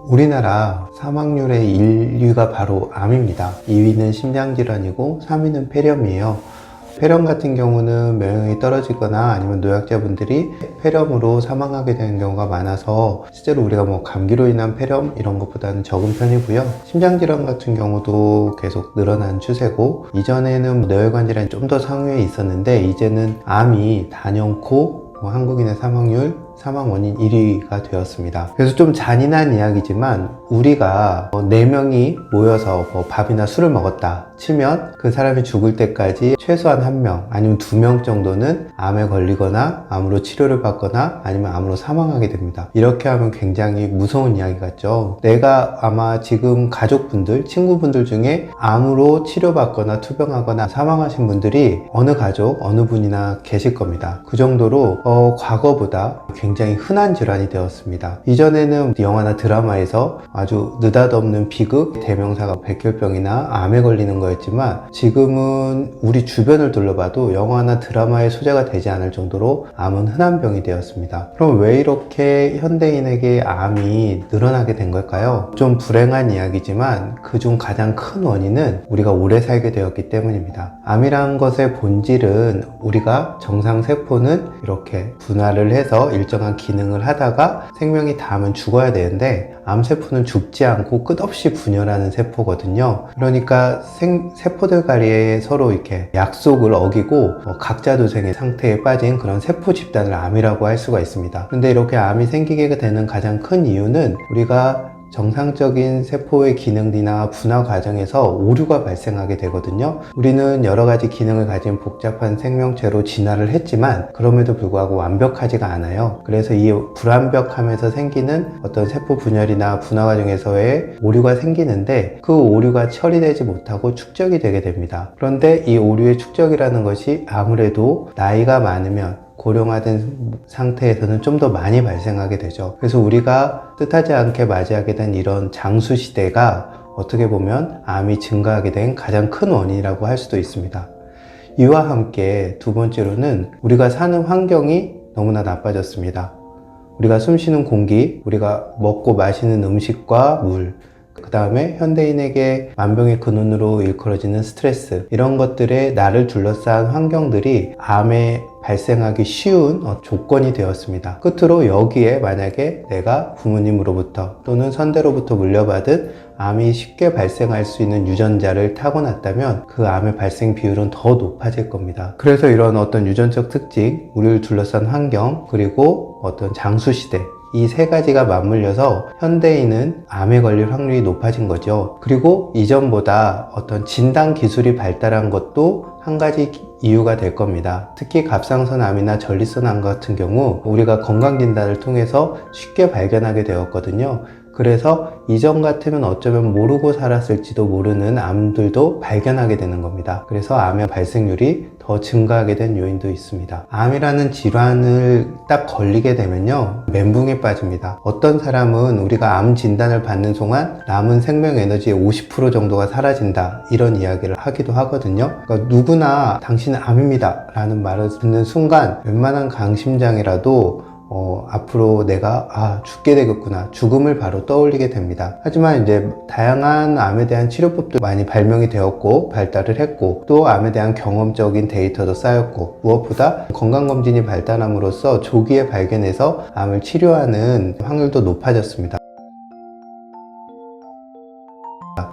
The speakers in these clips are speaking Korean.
우리나라 사망률의 1위가 바로 암입니다. 2위는 심장질환이고 3위는 폐렴이에요. 폐렴 같은 경우는 면역력이 떨어지거나 아니면 노약자분들이 폐렴으로 사망하게 되는 경우가 많아서 실제로 우리가 감기로 인한 폐렴 이런 것보다는 적은 편이고요. 심장질환 같은 경우도 계속 늘어나는 추세고, 이전에는 뇌혈관 질환이 좀 더 상위에 있었는데 이제는 암이 단연코 한국인의 사망 원인 1위가 되었습니다. 그래서 좀 잔인한 이야기지만, 우리가 4명이 모여서 밥이나 술을 먹었다 치면 그 사람이 죽을 때까지 최소한 1명 아니면 2명 정도는 암에 걸리거나 암으로 치료를 받거나 아니면 암으로 사망하게 됩니다. 이렇게 하면 굉장히 무서운 이야기 같죠. 내가 아마 지금 가족분들, 친구분들 중에 암으로 치료받거나 투병하거나 사망하신 분들이 어느 가족, 어느 분이나 계실 겁니다. 그 정도로 과거보다 굉장히 흔한 질환이 되었습니다. 이전에는 영화나 드라마에서 아주 느닷없는 비극, 대명사가 백혈병이나 암에 걸리는 거였지만, 지금은 우리 주변을 둘러봐도 영화나 드라마의 소재가 되지 않을 정도로 암은 흔한 병이 되었습니다. 그럼 왜 이렇게 현대인에게 암이 늘어나게 된 걸까요? 좀 불행한 이야기지만 그중 가장 큰 원인은 우리가 오래 살게 되었기 때문입니다. 암이라는 것의 본질은, 우리가 정상세포는 이렇게 분할을 해서 일정한 기능을 하다가 생명이 닿으면 죽어야 되는데, 암세포는 죽지 않고 끝없이 분열하는 세포거든요. 그러니까 세포들 간에 서로 이렇게 약속을 어기고 각자 도생의 상태에 빠진 그런 세포 집단을 암이라고 할 수가 있습니다. 근데 이렇게 암이 생기게 되는 가장 큰 이유는, 우리가 정상적인 세포의 기능이나 분화 과정에서 오류가 발생하게 되거든요. 우리는 여러 가지 기능을 가진 복잡한 생명체로 진화를 했지만 그럼에도 불구하고 완벽하지가 않아요. 그래서 이 불완벽함에서 생기는 어떤 세포 분열이나 분화 과정에서의 오류가 생기는데, 그 오류가 처리되지 못하고 축적이 되게 됩니다. 그런데 이 오류의 축적이라는 것이 아무래도 나이가 많으면, 고령화된 상태에서는 좀 더 많이 발생하게 되죠. 그래서 우리가 뜻하지 않게 맞이하게 된 이런 장수 시대가 어떻게 보면 암이 증가하게 된 가장 큰 원인이라고 할 수도 있습니다. 이와 함께 두 번째로는, 우리가 사는 환경이 너무나 나빠졌습니다. 우리가 숨쉬는 공기, 우리가 먹고 마시는 음식과 물, 그 다음에 현대인에게 만병의 근원으로 일컬어지는 스트레스, 이런 것들에 나를 둘러싼 환경들이 암에 발생하기 쉬운 조건이 되었습니다. 끝으로 여기에 만약에 내가 부모님으로부터 또는 선대로부터 물려받은 암이 쉽게 발생할 수 있는 유전자를 타고났다면 그 암의 발생 비율은 더 높아질 겁니다. 그래서 이런 어떤 유전적 특징, 우리를 둘러싼 환경, 그리고 어떤 장수시대, 이 세 가지가 맞물려서 현대인은 암에 걸릴 확률이 높아진 거죠. 그리고 이전보다 어떤 진단 기술이 발달한 것도 한 가지 이유가 될 겁니다. 특히 갑상선암이나 전립선암 같은 경우 우리가 건강진단을 통해서 쉽게 발견하게 되었거든요. 그래서 이전 같으면 어쩌면 모르고 살았을지도 모르는 암들도 발견하게 되는 겁니다. 그래서 암의 발생률이 더 증가하게 된 요인도 있습니다. 암이라는 질환을 딱 걸리게 되면요, 멘붕에 빠집니다. 어떤 사람은 우리가 암 진단을 받는 동안 남은 생명 에너지의 50% 정도가 사라진다, 이런 이야기를 하기도 하거든요. 그러니까 누구나 당신은 암입니다 라는 말을 듣는 순간 웬만한 강심장이라도 앞으로 내가 죽게 되겠구나, 죽음을 바로 떠올리게 됩니다. 하지만 이제 다양한 암에 대한 치료법도 많이 발명이 되었고 발달을 했고, 또 암에 대한 경험적인 데이터도 쌓였고, 무엇보다 건강검진이 발달함으로써 조기에 발견해서 암을 치료하는 확률도 높아졌습니다.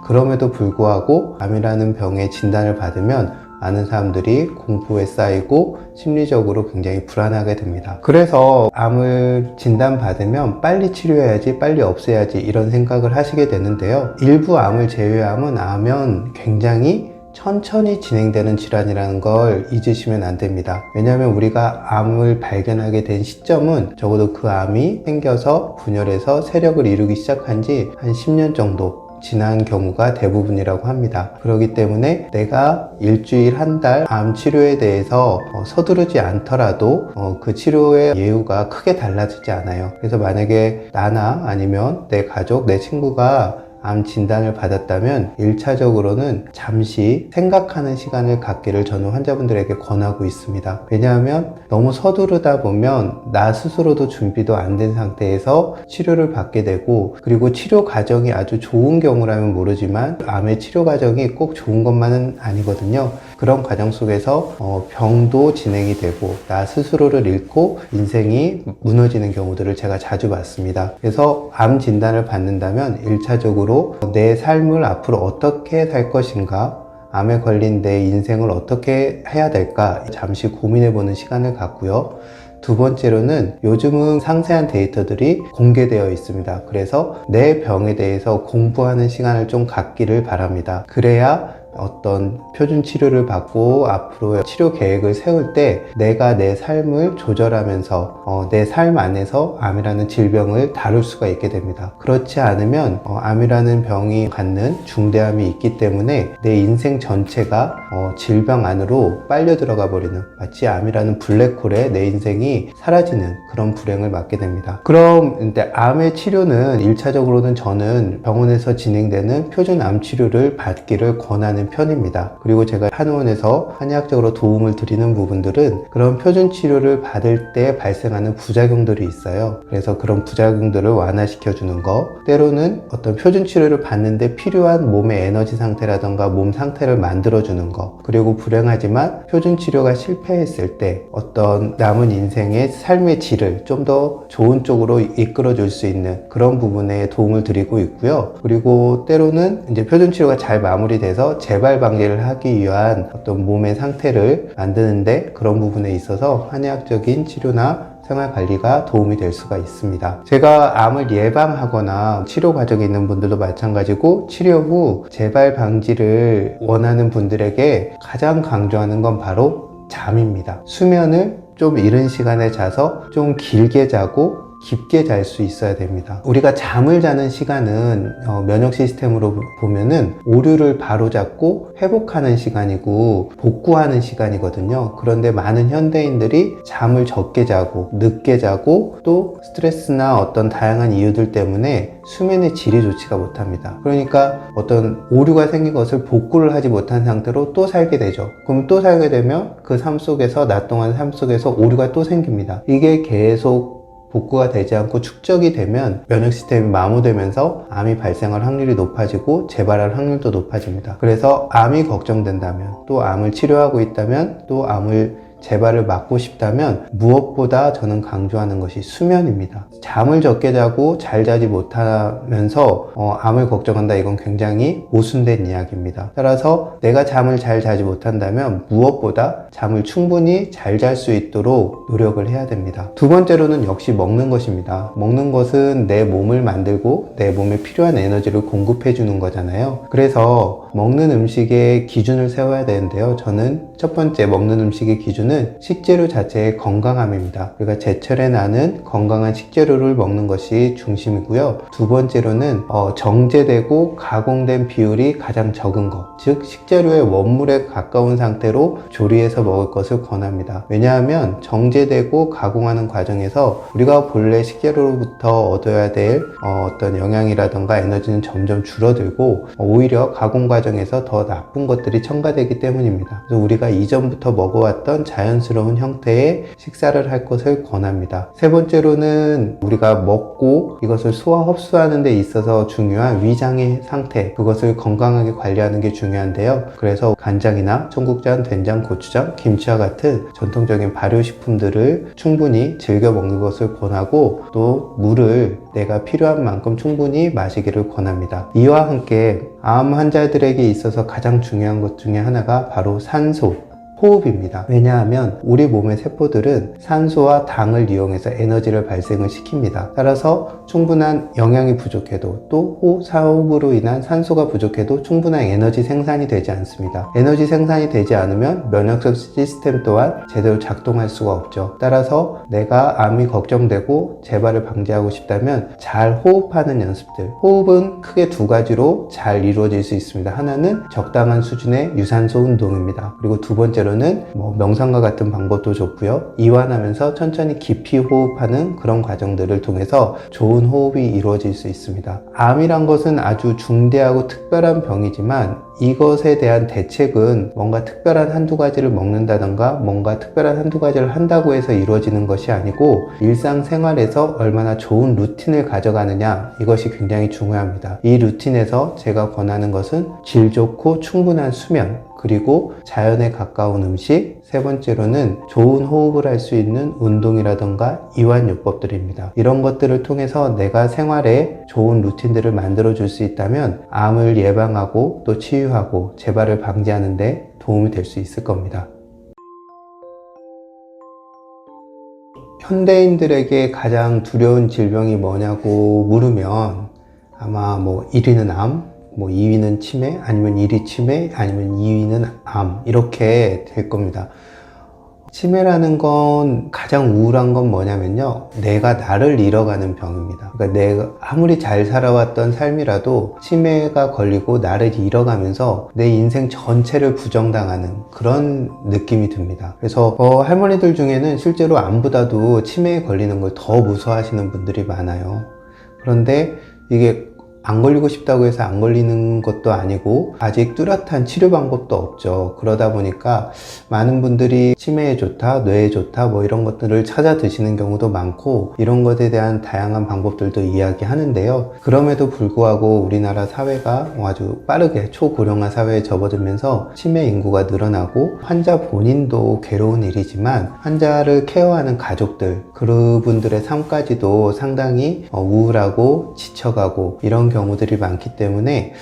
그럼에도 불구하고 암이라는 병의 진단을 받으면 많은 사람들이 공포에 쌓이고 심리적으로 굉장히 불안하게 됩니다. 그래서 암을 진단받으면 빨리 치료해야지, 빨리 없애야지, 이런 생각을 하시게 되는데요. 일부 암을 제외하면 굉장히 천천히 진행되는 질환이라는 걸 잊으시면 안 됩니다. 왜냐하면 우리가 암을 발견하게 된 시점은 적어도 그 암이 생겨서 분열해서 세력을 이루기 시작한 지 한 10년 정도 지난 경우가 대부분이라고 합니다. 그렇기 때문에 내가 일주일, 한 달 암 치료에 대해서 서두르지 않더라도 그 치료의 예후가 크게 달라지지 않아요. 그래서 만약에 나나 아니면 내 가족, 내 친구가 암 진단을 받았다면 1차적으로는 잠시 생각하는 시간을 갖기를 저는 환자분들에게 권하고 있습니다. 왜냐하면 너무 서두르다 보면 나 스스로도 준비도 안 된 상태에서 치료를 받게 되고, 그리고 치료 과정이 아주 좋은 경우라면 모르지만 암의 치료 과정이 꼭 좋은 것만은 아니거든요. 그런 과정 속에서 병도 진행이 되고 나 스스로를 잃고 인생이 무너지는 경우들을 제가 자주 봤습니다. 그래서 암 진단을 받는다면 1차적으로 내 삶을 앞으로 어떻게 살 것인가, 암에 걸린 내 인생을 어떻게 해야 될까 잠시 고민해보는 시간을 갖고요. 두 번째로는 요즘은 상세한 데이터들이 공개되어 있습니다. 그래서 내 병에 대해서 공부하는 시간을 좀 갖기를 바랍니다. 그래야 어떤 표준 치료를 받고 앞으로 치료 계획을 세울 때 내가 내 삶을 조절하면서 내 삶 안에서 암이라는 질병을 다룰 수가 있게 됩니다. 그렇지 않으면 암이라는 병이 갖는 중대함이 있기 때문에 내 인생 전체가 질병 안으로 빨려 들어가 버리는, 마치 암이라는 블랙홀에 내 인생이 사라지는 그런 불행을 맞게 됩니다. 그럼 근데 암의 치료는 1차적으로는 저는 병원에서 진행되는 표준 암 치료를 받기를 권하는 편입니다. 그리고 제가 한의원에서 한의학적으로 도움을 드리는 부분들은 그런 표준 치료를 받을 때 발생하는 부작용들이 있어요. 그래서 그런 부작용들을 완화시켜 주는 거, 때로는 어떤 표준 치료를 받는데 필요한 몸의 에너지 상태라던가 몸 상태를 만들어 주는 거, 그리고 불행하지만 표준 치료가 실패했을 때 어떤 남은 인생의 삶의 질을 좀 더 좋은 쪽으로 이끌어 줄 수 있는 그런 부분에 도움을 드리고 있고요. 그리고 때로는 이제 표준 치료가 잘 마무리돼서 재발 방지를 하기 위한 어떤 몸의 상태를 만드는데 그런 부분에 있어서 한의학적인 치료나 생활관리가 도움이 될 수가 있습니다. 제가 암을 예방하거나 치료 과정에 있는 분들도 마찬가지고 치료 후 재발 방지를 원하는 분들에게 가장 강조하는 건 바로 잠입니다. 수면을 좀 이른 시간에 자서 좀 길게 자고 깊게 잘 수 있어야 됩니다. 우리가 잠을 자는 시간은 면역 시스템으로 보면은 오류를 바로잡고 회복하는 시간이고 복구하는 시간이거든요. 그런데 많은 현대인들이 잠을 적게 자고 늦게 자고 또 스트레스나 어떤 다양한 이유들 때문에 수면의 질이 좋지가 못합니다. 그러니까 어떤 오류가 생긴 것을 복구를 하지 못한 상태로 또 살게 되죠. 그럼 또 살게 되면 그 삶 속에서, 낮 동안 삶 속에서 오류가 또 생깁니다. 이게 계속 복구가 되지 않고 축적이 되면 면역 시스템이 마모되면서 암이 발생할 확률이 높아지고 재발할 확률도 높아집니다. 그래서 암이 걱정된다면, 또 암을 치료하고 있다면, 또 암을 재발을 막고 싶다면 무엇보다 저는 강조하는 것이 수면입니다. 잠을 적게 자고 잘 자지 못하면서 암을 걱정한다, 이건 굉장히 모순된 이야기입니다. 따라서 내가 잠을 잘 자지 못한다면 무엇보다 잠을 충분히 잘 잘 수 있도록 노력을 해야 됩니다. 두 번째로는 역시 먹는 것입니다. 먹는 것은 내 몸을 만들고 내 몸에 필요한 에너지를 공급해 주는 거잖아요. 그래서 먹는 음식의 기준을 세워야 되는데요. 저는 첫 번째 먹는 음식의 기준은 식재료 자체의 건강함입니다. 우리가 제철에 나는 건강한 식재료를 먹는 것이 중심이고요. 두 번째로는 정제되고 가공된 비율이 가장 적은 것, 즉 식재료의 원물에 가까운 상태로 조리해서 먹을 것을 권합니다. 왜냐하면 정제되고 가공하는 과정에서 우리가 본래 식재료로부터 얻어야 될 어떤 영양이라던가 에너지는 점점 줄어들고 오히려 가공 과정에서 더 나쁜 것들이 첨가되기 때문입니다. 그래서 우리가 이전부터 먹어왔던 자연스러운 형태의 식사를 할 것을 권합니다. 세 번째로는 우리가 먹고 이것을 소화 흡수하는 데 있어서 중요한 위장의 상태, 그것을 건강하게 관리하는 게 중요한데요. 그래서 간장이나 청국장, 된장, 고추장, 김치와 같은 전통적인 발효식품들을 충분히 즐겨 먹는 것을 권하고, 또 물을 내가 필요한 만큼 충분히 마시기를 권합니다. 이와 함께 암 환자들에게 있어서 가장 중요한 것 중에 하나가 바로 산소, 호흡입니다. 왜냐하면 우리 몸의 세포들은 산소와 당을 이용해서 에너지를 발생을 시킵니다. 따라서 충분한 영양이 부족해도, 또 호흡으로 인한 산소가 부족해도 충분한 에너지 생산이 되지 않습니다. 에너지 생산이 되지 않으면 면역적 시스템 또한 제대로 작동할 수가 없죠. 따라서 내가 암이 걱정되고 재발을 방지하고 싶다면 잘 호흡하는 연습들, 호흡은 크게 두 가지로 잘 이루어질 수 있습니다. 하나는 적당한 수준의 유산소 운동입니다. 그리고 두 번째로 번째로는 명상과 같은 방법도 좋고요. 이완하면서 천천히 깊이 호흡하는 그런 과정들을 통해서 좋은 호흡이 이루어질 수 있습니다. 암이란 것은 아주 중대하고 특별한 병이지만 이것에 대한 대책은 뭔가 특별한 한두 가지를 먹는다던가 뭔가 특별한 한두 가지를 한다고 해서 이루어지는 것이 아니고 일상생활에서 얼마나 좋은 루틴을 가져가느냐, 이것이 굉장히 중요합니다. 이 루틴에서 제가 권하는 것은 질 좋고 충분한 수면, 그리고 자연에 가까운 음식, 세 번째로는 좋은 호흡을 할 수 있는 운동이라던가 이완요법들입니다. 이런 것들을 통해서 내가 생활에 좋은 루틴들을 만들어 줄 수 있다면 암을 예방하고 또 치유하고 재발을 방지하는 데 도움이 될 수 있을 겁니다. 현대인들에게 가장 두려운 질병이 뭐냐고 물으면 아마 1위는 암, 2위는 치매, 아니면 1위 치매, 아니면 2위는 암, 이렇게 될 겁니다. 치매라는 건 가장 우울한 건 뭐냐면요, 내가 나를 잃어가는 병입니다. 그러니까 내가 아무리 잘 살아왔던 삶이라도 치매가 걸리고 나를 잃어가면서 내 인생 전체를 부정당하는 그런 느낌이 듭니다. 그래서 할머니들 중에는 실제로 암보다도 치매에 걸리는 걸 더 무서워하시는 분들이 많아요. 그런데 이게 안 걸리고 싶다고 해서 안 걸리는 것도 아니고 아직 뚜렷한 치료 방법도 없죠. 그러다 보니까 많은 분들이 치매에 좋다, 뇌에 좋다 이런 것들을 찾아 드시는 경우도 많고 이런 것에 대한 다양한 방법들도 이야기하는데요. 그럼에도 불구하고 우리나라 사회가 아주 빠르게 초고령화 사회에 접어들면서 치매 인구가 늘어나고 환자 본인도 괴로운 일이지만 환자를 케어하는 가족들, 그분들의 삶까지도 상당히 우울하고 지쳐가고 이런 경우들이 많기 때문에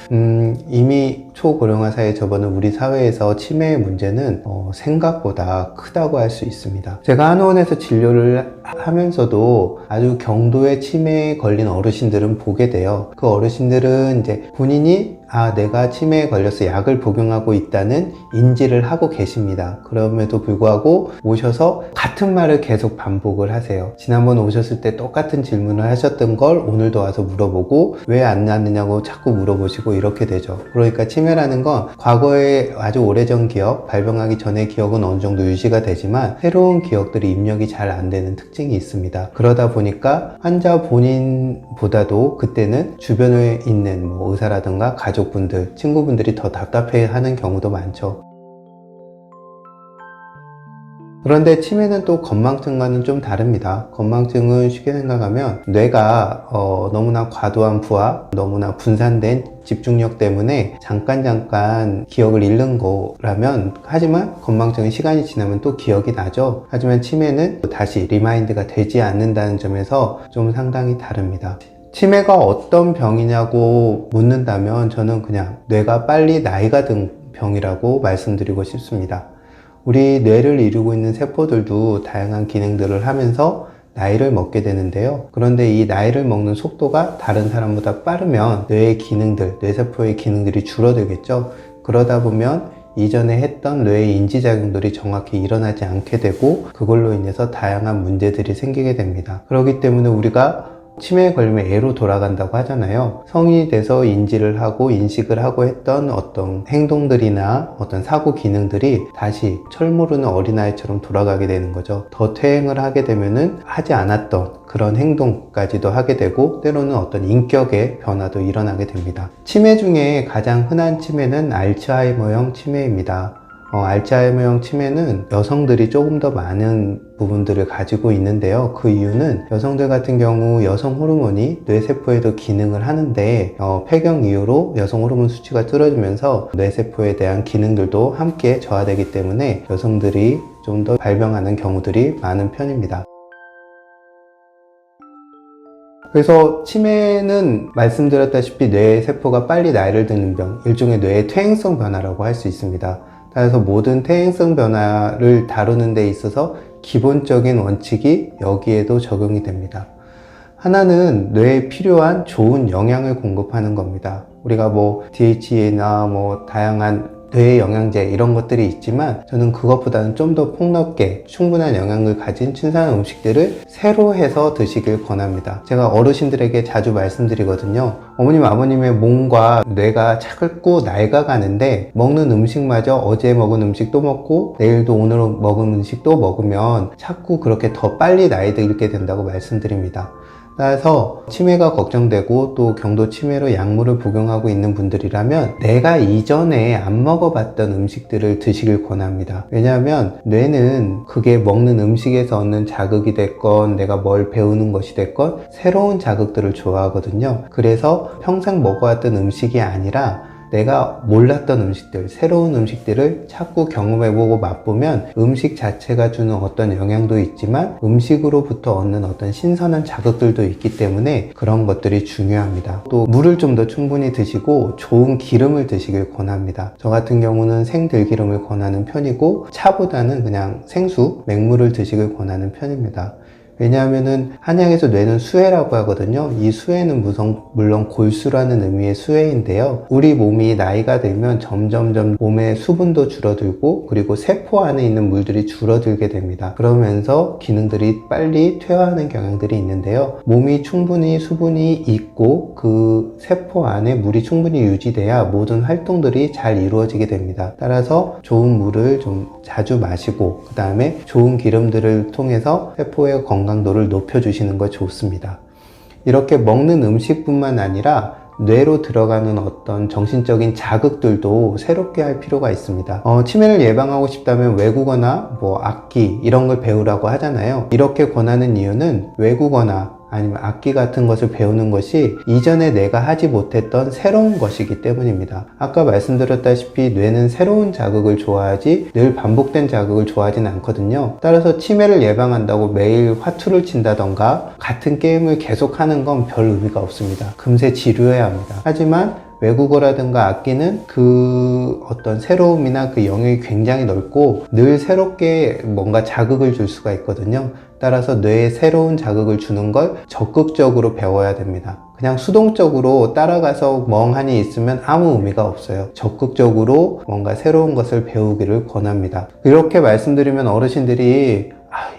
이미 초고령화 사회에 접어든 우리 사회에서 치매의 문제는 생각보다 크다고 할 수 있습니다. 제가 한의원에서 진료를 하면서도 아주 경도의 치매에 걸린 어르신들은 보게 돼요. 그 어르신들은 이제 본인이 내가 치매에 걸려서 약을 복용하고 있다는 인지를 하고 계십니다. 그럼에도 불구하고 오셔서 같은 말을 계속 반복을 하세요. 지난번 오셨을 때 똑같은 질문을 하셨던 걸 오늘도 와서 물어보고 왜 안 낫느냐고 자꾸 물어보시고 이렇게 되죠. 그러니까 치매라는 건 과거에 아주 오래전 기억, 발병하기 전의 기억은 어느 정도 유지가 되지만 새로운 기억들이 입력이 잘 안 되는 특징이 있습니다. 그러다 보니까 환자 본인보다도 그때는 주변에 있는 의사라든가 가족분들, 친구분들이 더 답답해하는 경우도 많죠. 그런데 치매는 또 건망증과는 좀 다릅니다. 건망증은 쉽게 생각하면 뇌가 너무나 과도한 부하, 너무나 분산된 집중력 때문에 잠깐 기억을 잃는 거라면, 하지만 건망증은 시간이 지나면 또 기억이 나죠. 하지만 치매는 다시 리마인드가 되지 않는다는 점에서 좀 상당히 다릅니다. 치매가 어떤 병이냐고 묻는다면 저는 그냥 뇌가 빨리 나이가 든 병이라고 말씀드리고 싶습니다. 우리 뇌를 이루고 있는 세포들도 다양한 기능들을 하면서 나이를 먹게 되는데요. 그런데 이 나이를 먹는 속도가 다른 사람보다 빠르면 뇌의 기능들, 뇌세포의 기능들이 줄어들겠죠. 그러다 보면 이전에 했던 뇌의 인지작용들이 정확히 일어나지 않게 되고 그걸로 인해서 다양한 문제들이 생기게 됩니다. 그렇기 때문에 우리가 치매에 걸리면 애로 돌아간다고 하잖아요. 성인이 돼서 인지를 하고 인식을 하고 했던 어떤 행동들이나 어떤 사고 기능들이 다시 철모르는 어린아이처럼 돌아가게 되는 거죠. 더 퇴행을 하게 되면은 하지 않았던 그런 행동까지도 하게 되고 때로는 어떤 인격의 변화도 일어나게 됩니다. 치매 중에 가장 흔한 치매는 알츠하이머형 치매입니다. 알츠하이머형 치매는 여성들이 조금 더 많은 부분들을 가지고 있는데요. 그 이유는 여성들 같은 경우 여성 호르몬이 뇌세포에도 기능을 하는데 폐경 이후로 여성 호르몬 수치가 줄어들면서 뇌세포에 대한 기능들도 함께 저하되기 때문에 여성들이 좀 더 발병하는 경우들이 많은 편입니다. 그래서 치매는 말씀드렸다시피 뇌세포가 빨리 나이를 드는 병, 일종의 뇌의 퇴행성 변화라고 할 수 있습니다. 따라서 모든 퇴행성 변화를 다루는 데 있어서 기본적인 원칙이 여기에도 적용이 됩니다. 하나는 뇌에 필요한 좋은 영양을 공급하는 겁니다. 우리가 DHA나 다양한 뇌 영양제 이런 것들이 있지만 저는 그것보다는 좀 더 폭넓게 충분한 영양을 가진 신선한 음식들을 새로 해서 드시길 권합니다. 제가 어르신들에게 자주 말씀드리거든요. 어머님 아버님의 몸과 뇌가 자꾸 낡아가는데 먹는 음식마저 어제 먹은 음식 또 먹고 내일도 오늘 먹은 음식 또 먹으면 자꾸 그렇게 더 빨리 나이 들게 된다고 말씀드립니다. 따라서 치매가 걱정되고 또 경도 치매로 약물을 복용하고 있는 분들이라면 내가 이전에 안 먹어봤던 음식들을 드시길 권합니다. 왜냐하면 뇌는 그게 먹는 음식에서 얻는 자극이 됐건 내가 뭘 배우는 것이 됐건 새로운 자극들을 좋아하거든요. 그래서 평생 먹어왔던 음식이 아니라 내가 몰랐던 음식들, 새로운 음식들을 자꾸 경험해보고 맛보면 음식 자체가 주는 어떤 영향도 있지만 음식으로부터 얻는 어떤 신선한 자극들도 있기 때문에 그런 것들이 중요합니다. 또 물을 좀 더 충분히 드시고 좋은 기름을 드시길 권합니다. 저 같은 경우는 생들기름을 권하는 편이고 차보다는 그냥 생수, 맹물을 드시길 권하는 편입니다. 왜냐하면은 한약에서 뇌는 수해라고 하거든요. 이 수해는 물론 골수라는 의미의 수해인데요. 우리 몸이 나이가 들면 점점점 몸의 수분도 줄어들고 그리고 세포 안에 있는 물들이 줄어들게 됩니다. 그러면서 기능들이 빨리 퇴화하는 경향들이 있는데요. 몸이 충분히 수분이 있고 그 세포 안에 물이 충분히 유지돼야 모든 활동들이 잘 이루어지게 됩니다. 따라서 좋은 물을 좀 자주 마시고 그 다음에 좋은 기름들을 통해서 세포의 건강도를 높여주시는 거 좋습니다. 이렇게 먹는 음식뿐만 아니라 뇌로 들어가는 어떤 정신적인 자극들도 새롭게 할 필요가 있습니다. 치매를 예방하고 싶다면 외국어나 악기 이런 걸 배우라고 하잖아요. 이렇게 권하는 이유는 외국어나 아니면 악기 같은 것을 배우는 것이 이전에 내가 하지 못했던 새로운 것이기 때문입니다. 아까 말씀드렸다시피 뇌는 새로운 자극을 좋아하지 늘 반복된 자극을 좋아하진 않거든요. 따라서 치매를 예방한다고 매일 화투를 친다던가 같은 게임을 계속하는 건 별 의미가 없습니다. 금세 지루해야 합니다. 하지만 외국어라든가 악기는 그 어떤 새로움이나 그 영역이 굉장히 넓고 늘 새롭게 뭔가 자극을 줄 수가 있거든요. 따라서 뇌에 새로운 자극을 주는 걸 적극적으로 배워야 됩니다. 그냥 수동적으로 따라가서 멍하니 있으면 아무 의미가 없어요. 적극적으로 뭔가 새로운 것을 배우기를 권합니다. 이렇게 말씀드리면 어르신들이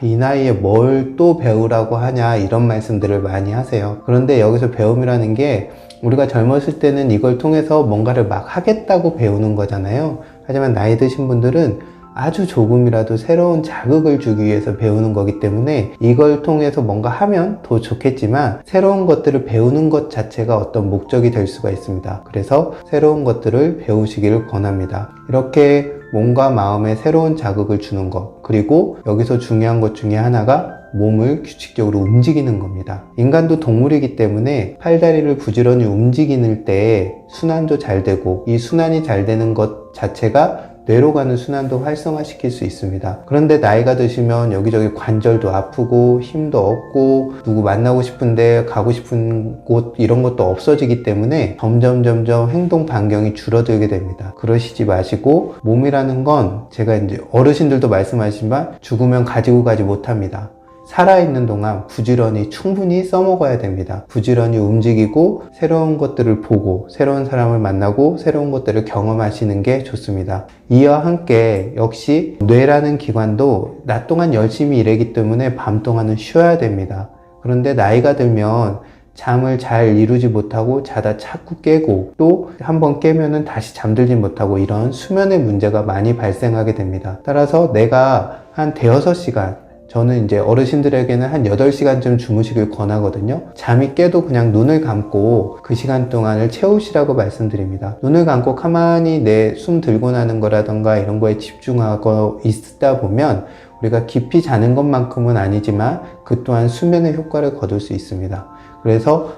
이 나이에 뭘 또 배우라고 하냐 이런 말씀들을 많이 하세요. 그런데 여기서 배움이라는 게 우리가 젊었을 때는 이걸 통해서 뭔가를 막 하겠다고 배우는 거잖아요. 하지만 나이 드신 분들은 아주 조금이라도 새로운 자극을 주기 위해서 배우는 거기 때문에 이걸 통해서 뭔가 하면 더 좋겠지만 새로운 것들을 배우는 것 자체가 어떤 목적이 될 수가 있습니다. 그래서 새로운 것들을 배우시기를 권합니다. 이렇게 몸과 마음에 새로운 자극을 주는 것, 그리고 여기서 중요한 것 중에 하나가 몸을 규칙적으로 움직이는 겁니다. 인간도 동물이기 때문에 팔다리를 부지런히 움직이는 때 순환도 잘 되고 이 순환이 잘 되는 것 자체가 뇌로 가는 순환도 활성화시킬 수 있습니다. 그런데 나이가 드시면 여기저기 관절도 아프고 힘도 없고 누구 만나고 싶은데 가고 싶은 곳 이런 것도 없어지기 때문에 점점 행동 반경이 줄어들게 됩니다. 그러시지 마시고 몸이라는 건 제가 이제 어르신들도 말씀하시지만 죽으면 가지고 가지 못합니다. 살아있는 동안 부지런히 충분히 써먹어야 됩니다. 부지런히 움직이고 새로운 것들을 보고 새로운 사람을 만나고 새로운 것들을 경험하시는 게 좋습니다. 이와 함께 역시 뇌라는 기관도 낮 동안 열심히 일하기 때문에 밤 동안은 쉬어야 됩니다. 그런데 나이가 들면 잠을 잘 이루지 못하고 자다 자꾸 깨고 또 한번 깨면은 다시 잠들지 못하고 이런 수면의 문제가 많이 발생하게 됩니다. 따라서 내가 한 대여섯 시간 저는 이제 어르신들에게는 한 8시간쯤 주무시길 권하거든요. 잠이 깨도 그냥 눈을 감고 그 시간 동안을 채우시라고 말씀드립니다. 눈을 감고 가만히 내 숨 들고 나는 거라던가 이런 거에 집중하고 있다 보면 우리가 깊이 자는 것만큼은 아니지만 그 또한 수면의 효과를 거둘 수 있습니다. 그래서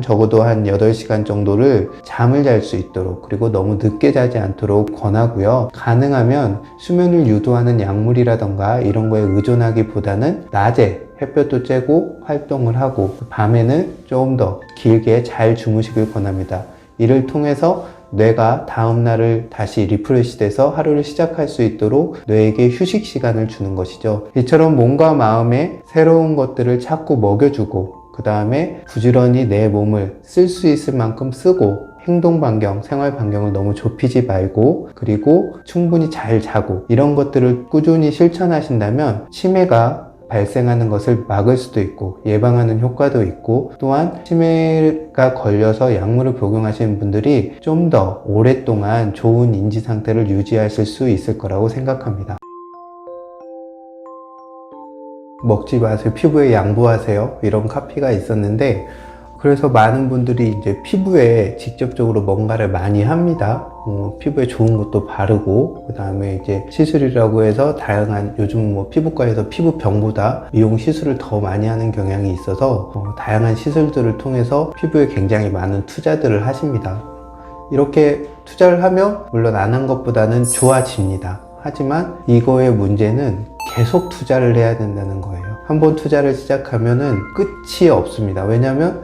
적어도 한 8시간 정도를 잠을 잘 수 있도록 그리고 너무 늦게 자지 않도록 권하고요. 가능하면 수면을 유도하는 약물이라던가 이런 거에 의존하기보다는 낮에 햇볕도 쬐고 활동을 하고 밤에는 좀 더 길게 잘 주무시길 권합니다. 이를 통해서 뇌가 다음날을 다시 리프레시 돼서 하루를 시작할 수 있도록 뇌에게 휴식 시간을 주는 것이죠. 이처럼 몸과 마음에 새로운 것들을 자꾸 먹여주고 그 다음에 부지런히 내 몸을 쓸 수 있을 만큼 쓰고 행동 반경, 생활 반경을 너무 좁히지 말고, 그리고 충분히 잘 자고 이런 것들을 꾸준히 실천하신다면 치매가 발생하는 것을 막을 수도 있고 예방하는 효과도 있고, 또한 치매가 걸려서 약물을 복용하시는 분들이 좀 더 오랫동안 좋은 인지 상태를 유지하실 수 있을 거라고 생각합니다. 먹지 마세요, 피부에 양보하세요, 이런 카피가 있었는데, 그래서 많은 분들이 이제 피부에 직접적으로 뭔가를 많이 합니다. 피부에 좋은 것도 바르고, 그 다음에 이제 시술이라고 해서 다양한, 요즘 뭐 피부과에서 피부병보다 미용 시술을 더 많이 하는 경향이 있어서 다양한 시술들을 통해서 피부에 굉장히 많은 투자들을 하십니다. 이렇게 투자를 하면 물론 안 한 것보다는 좋아집니다. 하지만 이거의 문제는 계속 투자를 해야 된다는 거예요. 한번 투자를 시작하면은 끝이 없습니다. 왜냐하면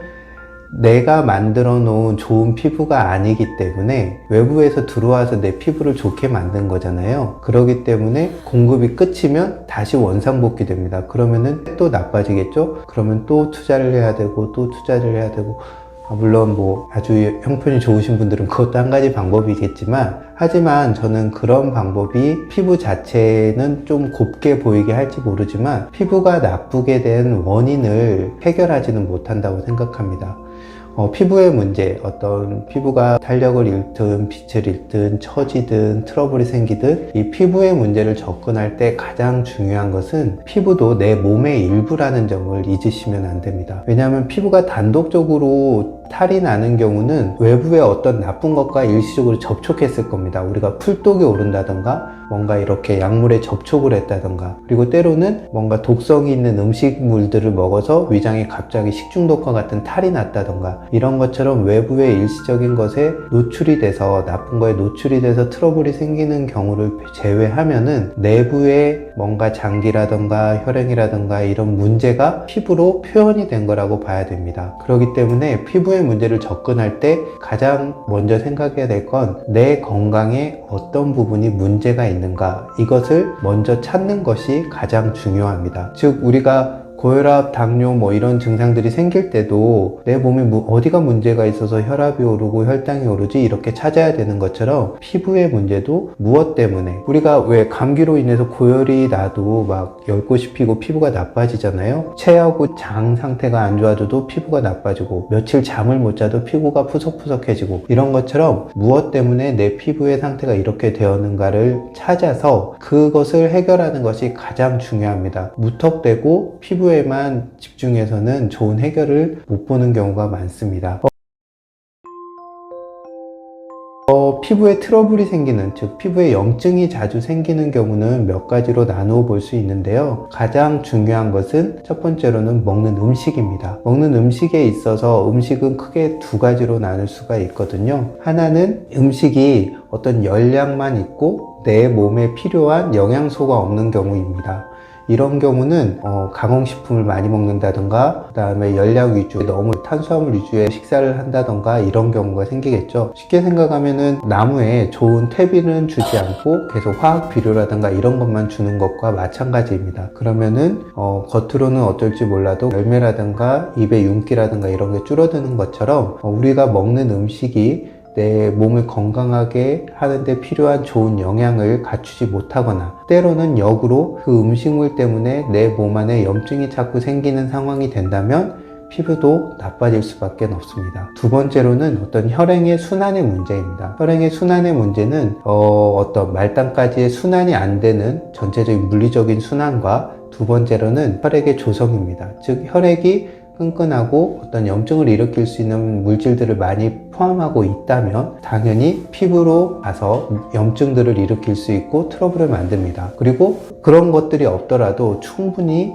내가 만들어 놓은 좋은 피부가 아니기 때문에 외부에서 들어와서 내 피부를 좋게 만든 거잖아요. 그렇기 때문에 공급이 끝이면 다시 원상복귀 됩니다. 그러면은 또 나빠지겠죠? 그러면 또 투자를 해야 되고 또 투자를 해야 되고, 물론 뭐 아주 형편이 좋으신 분들은 그것도 한 가지 방법이겠지만, 하지만 저는 그런 방법이 피부 자체는 좀 곱게 보이게 할지 모르지만 피부가 나쁘게 된 원인을 해결하지는 못한다고 생각합니다. 피부의 문제, 어떤 피부가 탄력을 잃든 빛을 잃든 처지든 트러블이 생기든 이 피부의 문제를 접근할 때 가장 중요한 것은 피부도 내 몸의 일부라는 점을 잊으시면 안 됩니다. 왜냐하면 피부가 단독적으로 탈이 나는 경우는 외부의 어떤 나쁜 것과 일시적으로 접촉했을 겁니다. 우리가 풀독이 오른다던가 뭔가 이렇게 약물에 접촉을 했다던가, 그리고 때로는 뭔가 독성이 있는 음식물들을 먹어서 위장에 갑자기 식중독과 같은 탈이 났다던가, 이런 것처럼 외부의 일시적인 것에 노출이 돼서 나쁜 거에 노출이 돼서 트러블이 생기는 경우를 제외하면은 내부에 뭔가 장기라던가 혈행이라던가 이런 문제가 피부로 표현이 된 거라고 봐야 됩니다. 그렇기 때문에 피부의 문제를 접근할 때 가장 먼저 생각해야 될 건 내 건강에 어떤 부분이 문제가 있는가, 이것을 먼저 찾는 것이 가장 중요합니다. 즉 우리가 고혈압, 당뇨 뭐 이런 증상들이 생길 때도 내 몸에 어디가 문제가 있어서 혈압이 오르고 혈당이 오르지 이렇게 찾아야 되는 것처럼 피부의 문제도 무엇 때문에, 우리가 왜 감기로 인해서 고열이 나도 막 열꽃이 피고 피부가 나빠지잖아요. 체하고 장 상태가 안 좋아져도 피부가 나빠지고, 며칠 잠을 못 자도 피부가 푸석푸석해지고, 이런 것처럼 무엇 때문에 내 피부의 상태가 이렇게 되었는가를 찾아서 그것을 해결하는 것이 가장 중요합니다. 무턱대고 피부에만 집중해서는 좋은 해결을 못 보는 경우가 많습니다. 피부에 트러블이 생기는, 즉 피부에 염증이 자주 생기는 경우는 몇 가지로 나누어 볼 수 있는데요. 가장 중요한 것은 첫 번째로는 먹는 음식입니다. 먹는 음식에 있어서 음식은 크게 두 가지로 나눌 수가 있거든요. 하나는 음식이 어떤 열량만 있고 내 몸에 필요한 영양소가 없는 경우입니다. 이런 경우는 가공식품을 많이 먹는다던가, 그 다음에 열량 위주, 너무 탄수화물 위주의 식사를 한다던가 이런 경우가 생기겠죠. 쉽게 생각하면은 나무에 좋은 퇴비는 주지 않고 계속 화학 비료라던가 이런 것만 주는 것과 마찬가지입니다. 그러면은 겉으로는 어떨지 몰라도 열매라던가 입의 윤기라던가 이런 게 줄어드는 것처럼 우리가 먹는 음식이 내 몸을 건강하게 하는데 필요한 좋은 영양을 갖추지 못하거나, 때로는 역으로 그 음식물 때문에 내 몸 안에 염증이 자꾸 생기는 상황이 된다면 피부도 나빠질 수밖에 없습니다. 두 번째로는 어떤 혈행의 순환의 문제입니다. 혈행의 순환의 문제는 어떤 말단까지의 순환이 안 되는 전체적인 물리적인 순환과, 두 번째로는 혈액의 조성입니다. 즉 혈액이 끈끈하고 어떤 염증을 일으킬 수 있는 물질들을 많이 포함하고 있다면 당연히 피부로 가서 염증들을 일으킬 수 있고 트러블을 만듭니다. 그리고 그런 것들이 없더라도 충분히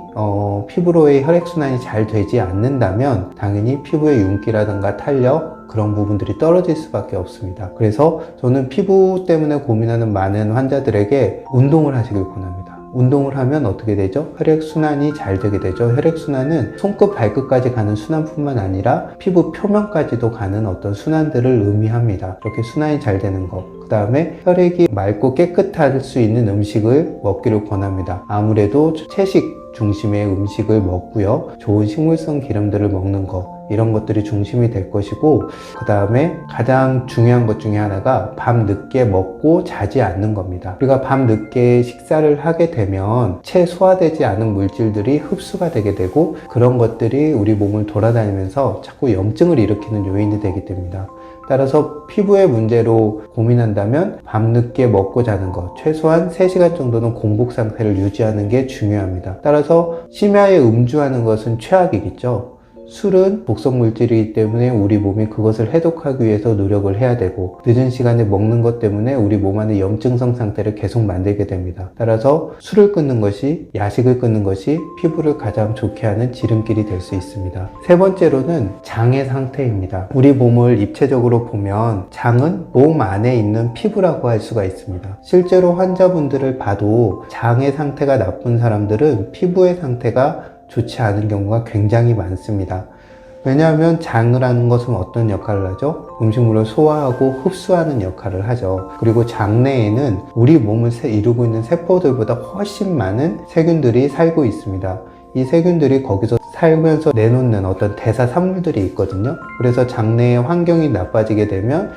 피부로의 혈액순환이 잘 되지 않는다면 당연히 피부의 윤기라든가 탄력, 그런 부분들이 떨어질 수밖에 없습니다. 그래서 저는 피부 때문에 고민하는 많은 환자들에게 운동을 하시길 권합니다. 운동을 하면 어떻게 되죠? 혈액순환이 잘 되게 되죠. 혈액순환은 손끝 발끝까지 가는 순환뿐만 아니라 피부 표면까지도 가는 어떤 순환들을 의미합니다. 이렇게 순환이 잘 되는 것, 그 다음에 혈액이 맑고 깨끗할 수 있는 음식을 먹기를 권합니다. 아무래도 채식 중심의 음식을 먹고요, 좋은 식물성 기름들을 먹는 것, 이런 것들이 중심이 될 것이고, 그 다음에 가장 중요한 것 중에 하나가 밤 늦게 먹고 자지 않는 겁니다. 우리가 밤 늦게 식사를 하게 되면 채 소화되지 않은 물질들이 흡수가 되게 되고, 그런 것들이 우리 몸을 돌아다니면서 자꾸 염증을 일으키는 요인이 되게 됩니다. 따라서 피부의 문제로 고민한다면 밤늦게 먹고 자는 것, 최소한 3시간 정도는 공복 상태를 유지하는 게 중요합니다. 따라서 심야에 음주하는 것은 최악이겠죠. 술은 독성 물질이기 때문에 우리 몸이 그것을 해독하기 위해서 노력을 해야 되고, 늦은 시간에 먹는 것 때문에 우리 몸 안에 염증성 상태를 계속 만들게 됩니다. 따라서 술을 끊는 것이, 야식을 끊는 것이 피부를 가장 좋게 하는 지름길이 될 수 있습니다. 세 번째로는 장의 상태입니다. 우리 몸을 입체적으로 보면 장은 몸 안에 있는 피부라고 할 수가 있습니다. 실제로 환자분들을 봐도 장의 상태가 나쁜 사람들은 피부의 상태가 좋지 않은 경우가 굉장히 많습니다. 왜냐하면 장을 하는 것은 어떤 역할을 하죠? 음식물을 소화하고 흡수하는 역할을 하죠. 그리고 장 내에는 우리 몸을 이루고 있는 세포들보다 훨씬 많은 세균들이 살고 있습니다. 이 세균들이 거기서 살면서 내놓는 어떤 대사 산물들이 있거든요. 그래서 장내의 환경이 나빠지게 되면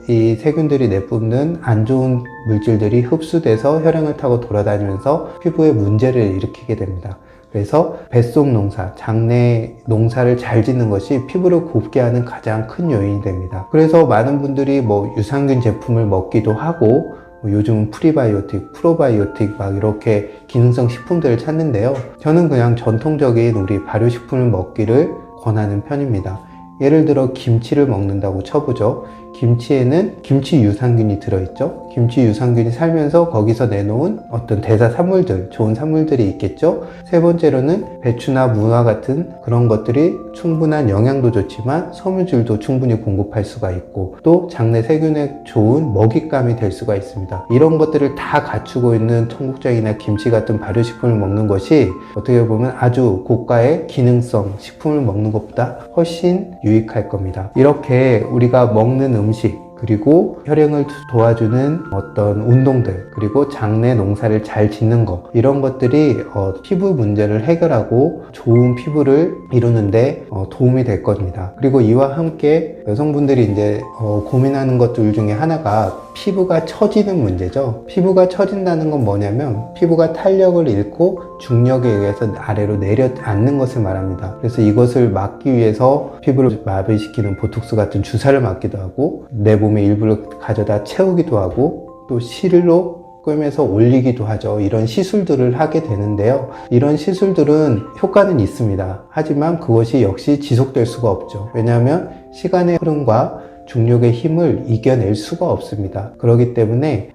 이 세균들이 내뿜는 안 좋은 물질들이 흡수돼서 혈행을 타고 돌아다니면서 피부에 문제를 일으키게 됩니다. 그래서 뱃속 농사, 장내 농사를 잘 짓는 것이 피부를 곱게 하는 가장 큰 요인이 됩니다. 그래서 많은 분들이 유산균 제품을 먹기도 하고, 요즘은 프리바이오틱, 프로바이오틱 막 이렇게 기능성 식품들을 찾는데요. 저는 그냥 전통적인 우리 발효식품을 먹기를 권하는 편입니다. 예를 들어 김치를 먹는다고 쳐보죠. 김치에는 김치 유산균이 들어있죠. 김치 유산균이 살면서 거기서 내놓은 어떤 대사 산물들, 좋은 산물들이 있겠죠. 세 번째로는 배추나 무와 같은 그런 것들이 충분한 영양도 좋지만 섬유질도 충분히 공급할 수가 있고, 또 장내 세균에 좋은 먹잇감이 될 수가 있습니다. 이런 것들을 다 갖추고 있는 청국장이나 김치 같은 발효식품을 먹는 것이 어떻게 보면 아주 고가의 기능성 식품을 먹는 것보다 훨씬 유익할 겁니다. 이렇게 우리가 먹는 음식, 그리고 혈행을 도와주는 어떤 운동들, 그리고 장내 농사를 잘 짓는 것, 이런 것들이 피부 문제를 해결하고 좋은 피부를 이루는데 도움이 될 겁니다. 그리고 이와 함께 여성분들이 이제 고민하는 것들 중에 하나가 피부가 처지는 문제죠. 피부가 처진다는 건 뭐냐면 피부가 탄력을 잃고 중력에 의해서 아래로 내려앉는 것을 말합니다. 그래서 이것을 막기 위해서 피부를 마비시키는 보톡스 같은 주사를 맞기도 하고, 내 몸의 일부를 가져다 채우기도 하고, 또 실로 꿰매서 올리기도 하죠. 이런 시술들을 하게 되는데요. 이런 시술들은 효과는 있습니다. 하지만 그것이 역시 지속될 수가 없죠. 왜냐하면 시간의 흐름과 중력의 힘을 이겨낼 수가 없습니다. 그렇기 때문에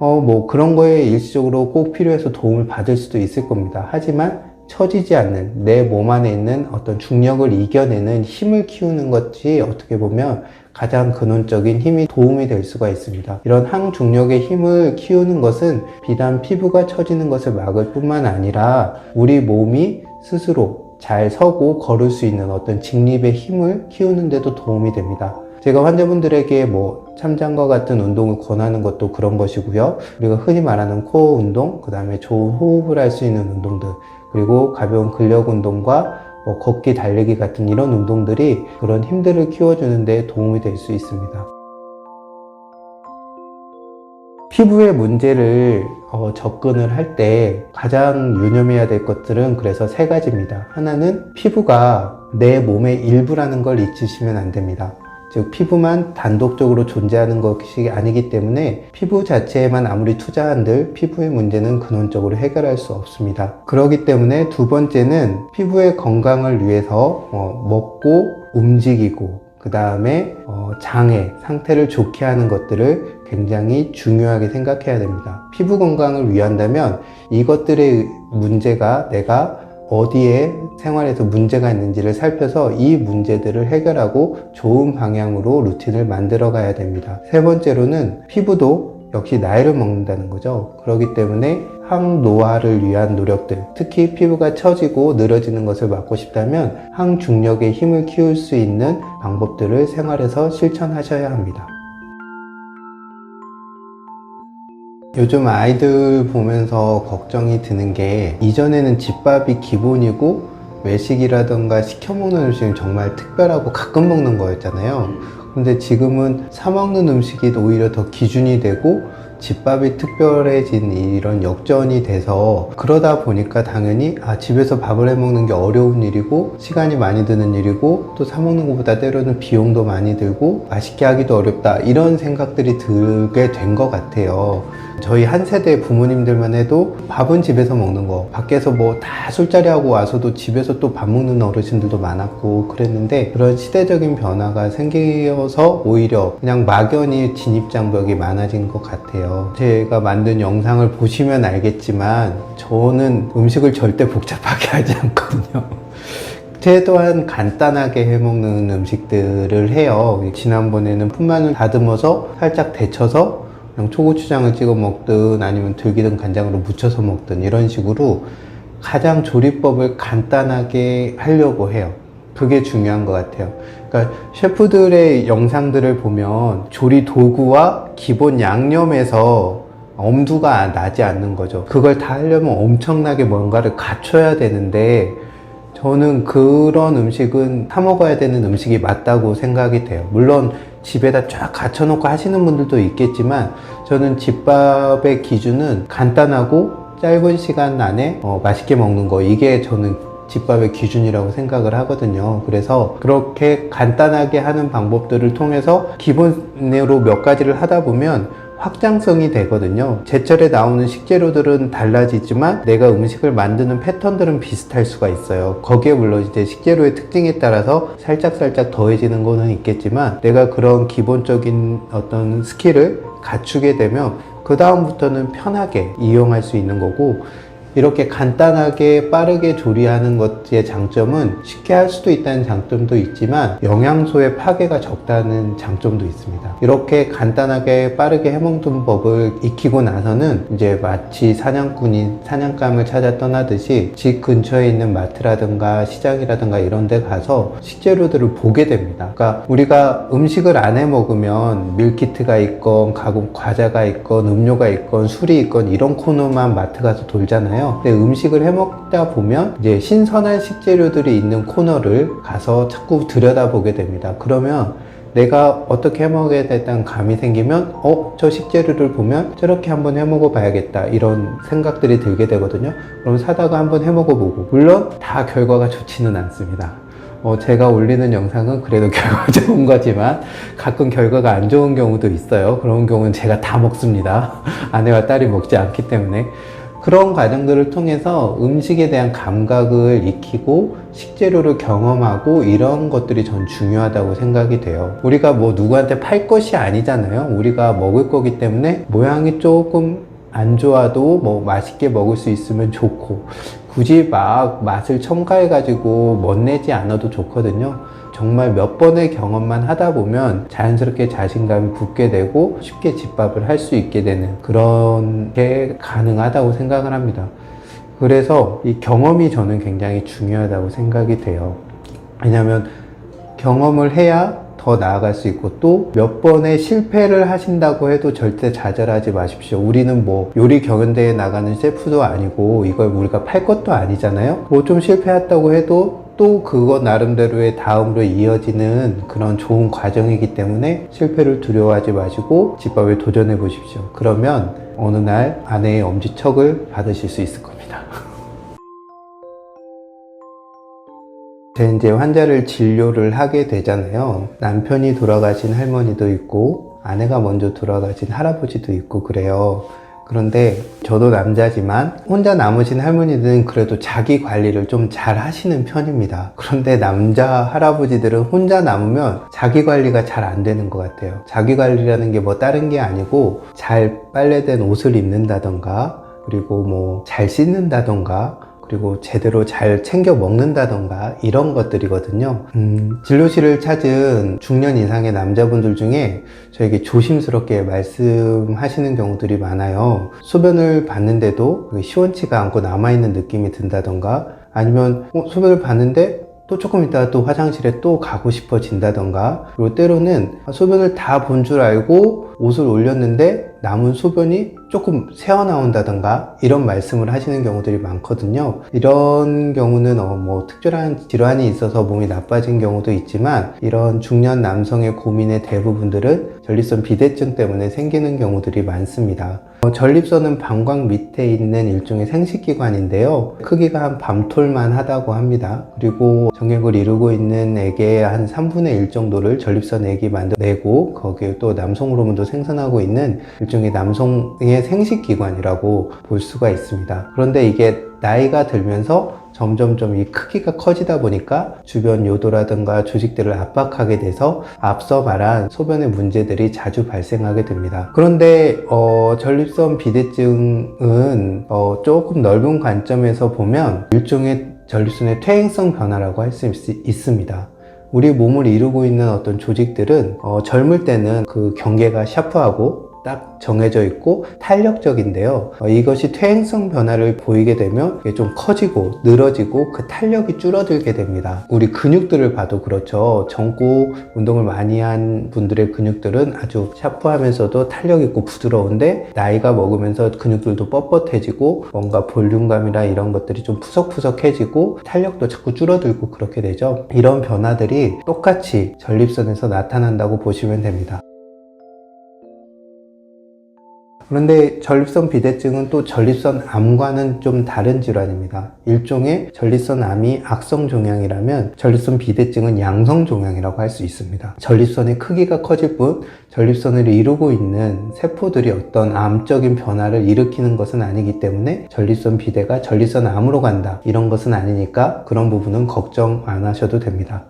그런 거에 일시적으로 꼭 필요해서 도움을 받을 수도 있을 겁니다. 하지만 처지지 않는 내 몸 안에 있는 어떤 중력을 이겨내는 힘을 키우는 것이 어떻게 보면 가장 근원적인 힘이 도움이 될 수가 있습니다. 이런 항중력의 힘을 키우는 것은 비단 피부가 처지는 것을 막을 뿐만 아니라 우리 몸이 스스로 잘 서고 걸을 수 있는 어떤 직립의 힘을 키우는 데도 도움이 됩니다. 제가 환자분들에게 참장과 같은 운동을 권하는 것도 그런 것이고요. 우리가 흔히 말하는 코어 운동, 그 다음에 좋은 호흡을 할 수 있는 운동들, 그리고 가벼운 근력 운동과 걷기, 달리기 같은 이런 운동들이 그런 힘들을 키워주는 데 도움이 될 수 있습니다. 피부의 문제를 접근을 할 때 가장 유념해야 될 것들은 그래서 3가지입니다. 하나는 피부가 내 몸의 일부라는 걸 잊으시면 안 됩니다. 즉 피부만 단독적으로 존재하는 것이 아니기 때문에 피부 자체에만 아무리 투자한들 피부의 문제는 근원적으로 해결할 수 없습니다. 그렇기 때문에 두 번째는 피부의 건강을 위해서 먹고 움직이고, 그 다음에 장의 상태를 좋게 하는 것들을 굉장히 중요하게 생각해야 됩니다. 피부 건강을 위한다면 이것들의 문제가 내가 어디에 생활에서 문제가 있는지를 살펴서 이 문제들을 해결하고 좋은 방향으로 루틴을 만들어 가야 됩니다. 세 번째로는 피부도 역시 나이를 먹는다는 거죠. 그렇기 때문에 항노화를 위한 노력들, 특히 피부가 처지고 늘어지는 것을 막고 싶다면 항중력의 힘을 키울 수 있는 방법들을 생활에서 실천하셔야 합니다. 요즘 아이들 보면서 걱정이 드는 게, 이전에는 집밥이 기본이고 외식이라던가 시켜 먹는 음식은 정말 특별하고 가끔 먹는 거였잖아요. 근데 지금은 사 먹는 음식이 오히려 더 기준이 되고 집밥이 특별해진 이런 역전이 돼서, 그러다 보니까 당연히 집에서 밥을 해 먹는 게 어려운 일이고 시간이 많이 드는 일이고 또 사 먹는 것보다 때로는 비용도 많이 들고 맛있게 하기도 어렵다, 이런 생각들이 들게 된 것 같아요. 저희 한 세대 부모님들만 해도 밥은 집에서 먹는 거, 밖에서 뭐 다 술자리 하고 와서도 집에서 또 밥 먹는 어르신들도 많았고 그랬는데, 그런 시대적인 변화가 생겨서 오히려 그냥 막연히 진입장벽이 많아진 것 같아요. 제가 만든 영상을 보시면 알겠지만 저는 음식을 절대 복잡하게 하지 않거든요. 최대한 간단하게 해먹는 음식들을 해요. 지난번에는 푼마늘 다듬어서 살짝 데쳐서 그냥 초고추장을 찍어 먹든 아니면 들기름 간장으로 무쳐서 먹든 이런 식으로 가장 조리법을 간단하게 하려고 해요. 그게 중요한 것 같아요. 그러니까 셰프들의 영상들을 보면 조리 도구와 기본 양념에서 엄두가 나지 않는 거죠. 그걸 다 하려면 엄청나게 뭔가를 갖춰야 되는데, 저는 그런 음식은 사 먹어야 되는 음식이 맞다고 생각이 돼요. 물론 집에다 쫙 갖춰놓고 하시는 분들도 있겠지만, 저는 집밥의 기준은 간단하고 짧은 시간 안에 맛있게 먹는 거, 이게 저는 집밥의 기준이라고 생각을 하거든요. 그래서 그렇게 간단하게 하는 방법들을 통해서 기본으로 몇 가지를 하다 보면 확장성이 되거든요. 제철에 나오는 식재료들은 달라지지만 내가 음식을 만드는 패턴들은 비슷할 수가 있어요. 거기에 물론 이제 식재료의 특징에 따라서 살짝 더해지는 거는 있겠지만, 내가 그런 기본적인 어떤 스킬을 갖추게 되면 그 다음부터는 편하게 이용할 수 있는 거고, 이렇게 간단하게 빠르게 조리하는 것의 장점은 쉽게 할 수도 있다는 장점도 있지만 영양소의 파괴가 적다는 장점도 있습니다. 이렇게 간단하게 빠르게 해먹는 법을 익히고 나서는 이제 마치 사냥꾼이 사냥감을 찾아 떠나듯이 집 근처에 있는 마트라든가 시장이라든가 이런 데 가서 식재료들을 보게 됩니다. 그러니까 우리가 음식을 안 해 먹으면 밀키트가 있건 가공 과자가 있건 음료가 있건 술이 있건 이런 코너만 마트 가서 돌잖아요. 근데 음식을 해 먹다 보면 이제 신선한 식재료들이 있는 코너를 가서 자꾸 들여다보게 됩니다. 그러면 내가 어떻게 해 먹어야 되다는 감이 생기면 저 식재료를 보면 저렇게 한번 해 먹어 봐야겠다, 이런 생각들이 들게 되거든요. 그럼 사다가 한번 해 먹어 보고, 물론 다 결과가 좋지는 않습니다. 제가 올리는 영상은 그래도 결과가 좋은 거지만 가끔 결과가 안 좋은 경우도 있어요. 그런 경우는 제가 다 먹습니다. 아내와 딸이 먹지 않기 때문에. 그런 과정들을 통해서 음식에 대한 감각을 익히고 식재료를 경험하고, 이런 것들이 전 중요하다고 생각이 돼요. 우리가 뭐 누구한테 팔 것이 아니잖아요. 우리가 먹을 거기 때문에 모양이 조금 안 좋아도 뭐 맛있게 먹을 수 있으면 좋고, 굳이 막 맛을 첨가해 가지고 멋내지 않아도 좋거든요. 정말 몇 번의 경험만 하다 보면 자연스럽게 자신감이 붙게 되고 쉽게 집밥을 할 수 있게 되는, 그런 게 가능하다고 생각을 합니다. 그래서 이 경험이 저는 굉장히 중요하다고 생각이 돼요. 왜냐하면 경험을 해야 더 나아갈 수 있고, 또 몇 번의 실패를 하신다고 해도 절대 좌절하지 마십시오. 우리는 뭐 요리 경연대회에 나가는 셰프도 아니고 이걸 우리가 팔 것도 아니잖아요. 뭐 좀 실패했다고 해도 또 그거 나름대로의 다음으로 이어지는 그런 좋은 과정이기 때문에 실패를 두려워하지 마시고 집밥에 도전해 보십시오. 그러면 어느 날 아내의 엄지척을 받으실 수 있을 겁니다. 제가 이제 환자를 진료를 하게 되잖아요. 남편이 돌아가신 할머니도 있고 아내가 먼저 돌아가신 할아버지도 있고 그래요. 그런데 저도 남자지만 혼자 남으신 할머니들은 그래도 자기 관리를 좀 잘 하시는 편입니다. 그런데 남자 할아버지들은 혼자 남으면 자기 관리가 잘 안 되는 것 같아요. 자기 관리라는 게 뭐 다른 게 아니고 잘 빨래된 옷을 입는다던가, 그리고 뭐 잘 씻는다던가, 그리고 제대로 잘 챙겨 먹는다던가, 이런 것들이거든요. 진료실을 찾은 중년 이상의 남자분들 중에 저에게 조심스럽게 말씀하시는 경우들이 많아요. 소변을 봤는데도 시원치가 않고 남아있는 느낌이 든다던가, 아니면 소변을 봤는데 또 조금 있다가 또 화장실에 또 가고 싶어진다던가, 그리고 때로는 소변을 다 본 줄 알고 옷을 올렸는데 남은 소변이 조금 새어나온다던가 이런 말씀을 하시는 경우들이 많거든요. 이런 경우는 뭐 특별한 질환이 있어서 몸이 나빠진 경우도 있지만, 이런 중년 남성의 고민의 대부분들은 전립선 비대증 때문에 생기는 경우들이 많습니다. 전립선은 방광 밑에 있는 일종의 생식기관인데요. 크기가 한 밤톨만 하다고 합니다. 그리고 정액을 이루고 있는 액의 한 3분의 1 정도를 전립선 액이 만들어내고, 거기에 또 남성 호르몬도 생산하고 있는 일종의 남성의 생식기관이라고 볼 수가 있습니다. 그런데 이게 나이가 들면서 점점점 이 크기가 커지다 보니까 주변 요도라든가 조직들을 압박하게 돼서 앞서 말한 소변의 문제들이 자주 발생하게 됩니다. 그런데 전립선 비대증은 조금 넓은 관점에서 보면 일종의 전립선의 퇴행성 변화라고 할 수 있습니다. 우리 몸을 이루고 있는 어떤 조직들은 젊을 때는 그 경계가 샤프하고 딱 정해져 있고 탄력적인데요. 이것이 퇴행성 변화를 보이게 되면 이게 좀 커지고 늘어지고 그 탄력이 줄어들게 됩니다. 우리 근육들을 봐도 그렇죠. 젊고 운동을 많이 한 분들의 근육들은 아주 샤프하면서도 탄력 있고 부드러운데, 나이가 먹으면서 근육들도 뻣뻣해지고 뭔가 볼륨감이나 이런 것들이 좀 푸석푸석해지고 탄력도 자꾸 줄어들고 그렇게 되죠. 이런 변화들이 똑같이 전립선에서 나타난다고 보시면 됩니다. 그런데 전립선 비대증은 또 전립선 암과는 좀 다른 질환입니다. 일종의 전립선 암이 악성 종양이라면 전립선 비대증은 양성 종양이라고 할 수 있습니다. 전립선의 크기가 커질 뿐 전립선을 이루고 있는 세포들이 어떤 암적인 변화를 일으키는 것은 아니기 때문에 전립선 비대가 전립선 암으로 간다, 이런 것은 아니니까 그런 부분은 걱정 안 하셔도 됩니다.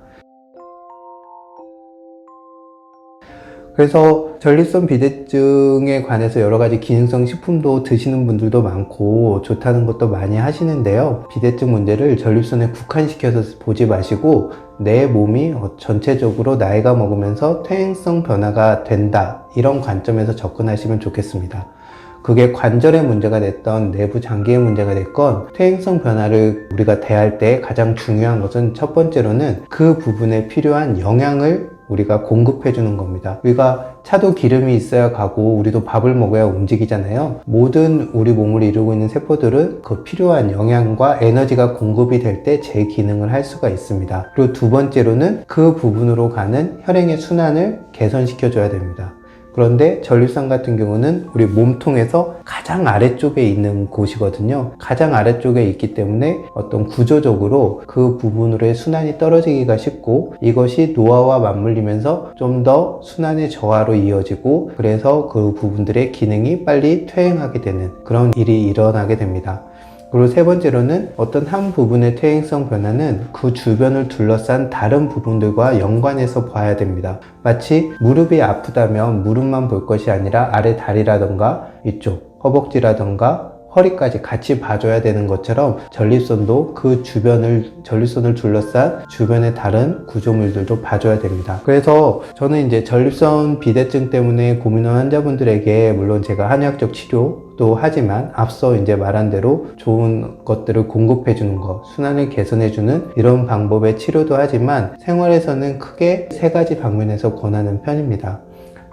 그래서 전립선 비대증에 관해서 여러 가지 기능성 식품도 드시는 분들도 많고 좋다는 것도 많이 하시는데요. 비대증 문제를 전립선에 국한시켜서 보지 마시고 내 몸이 전체적으로 나이가 먹으면서 퇴행성 변화가 된다, 이런 관점에서 접근하시면 좋겠습니다. 그게 관절의 문제가 됐던 내부 장기의 문제가 됐건 퇴행성 변화를 우리가 대할 때 가장 중요한 것은 첫 번째로는 그 부분에 필요한 영양을 우리가 공급해 주는 겁니다. 우리가 차도 기름이 있어야 가고 우리도 밥을 먹어야 움직이잖아요. 모든 우리 몸을 이루고 있는 세포들은 그 필요한 영양과 에너지가 공급이 될 때 제 기능을 할 수가 있습니다. 그리고 두 번째로는 그 부분으로 가는 혈행의 순환을 개선시켜 줘야 됩니다. 그런데 전립선 같은 경우는 우리 몸통에서 가장 아래쪽에 있는 곳이거든요. 가장 아래쪽에 있기 때문에 어떤 구조적으로 그 부분으로의 순환이 떨어지기가 쉽고, 이것이 노화와 맞물리면서 좀 더 순환의 저하로 이어지고, 그래서 그 부분들의 기능이 빨리 퇴행하게 되는 그런 일이 일어나게 됩니다. 그리고 세 번째로는 어떤 한 부분의 퇴행성 변화는 그 주변을 둘러싼 다른 부분들과 연관해서 봐야 됩니다. 마치 무릎이 아프다면 무릎만 볼 것이 아니라 아래 다리라던가 이쪽 허벅지라던가 허리까지 같이 봐줘야 되는 것처럼 전립선도 그 전립선을 둘러싼 주변의 다른 구조물들도 봐줘야 됩니다. 그래서 저는 이제 전립선 비대증 때문에 고민하는 환자분들에게 물론 제가 한의학적 치료도 하지만 앞서 이제 말한 대로 좋은 것들을 공급해 주는 것, 순환을 개선해 주는 이런 방법의 치료도 하지만 생활에서는 크게 세 가지 방면에서 권하는 편입니다.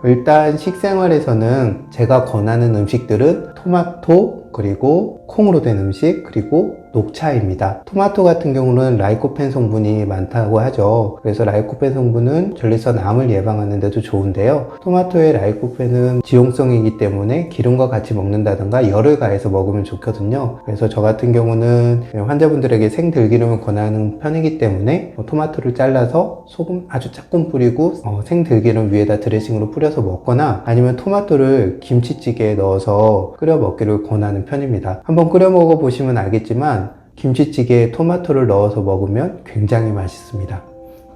일단 식생활에서는 제가 권하는 음식들은 토마토, 그리고 콩으로 된 음식, 그리고 녹차입니다. 토마토 같은 경우는 라이코펜 성분이 많다고 하죠. 그래서 라이코펜 성분은 전립선 암을 예방하는 데도 좋은데요. 토마토의 라이코펜은 지용성이기 때문에 기름과 같이 먹는다든가 열을 가해서 먹으면 좋거든요. 그래서 저 같은 경우는 환자분들에게 생들기름을 권하는 편이기 때문에 토마토를 잘라서 소금 아주 조금 뿌리고 생들기름 위에다 드레싱으로 뿌려서 먹거나, 아니면 토마토를 김치찌개에 넣어서 끓여 먹기를 권하는 편입니다. 한번 끓여 먹어 보시면 알겠지만 김치찌개에 토마토를 넣어서 먹으면 굉장히 맛있습니다.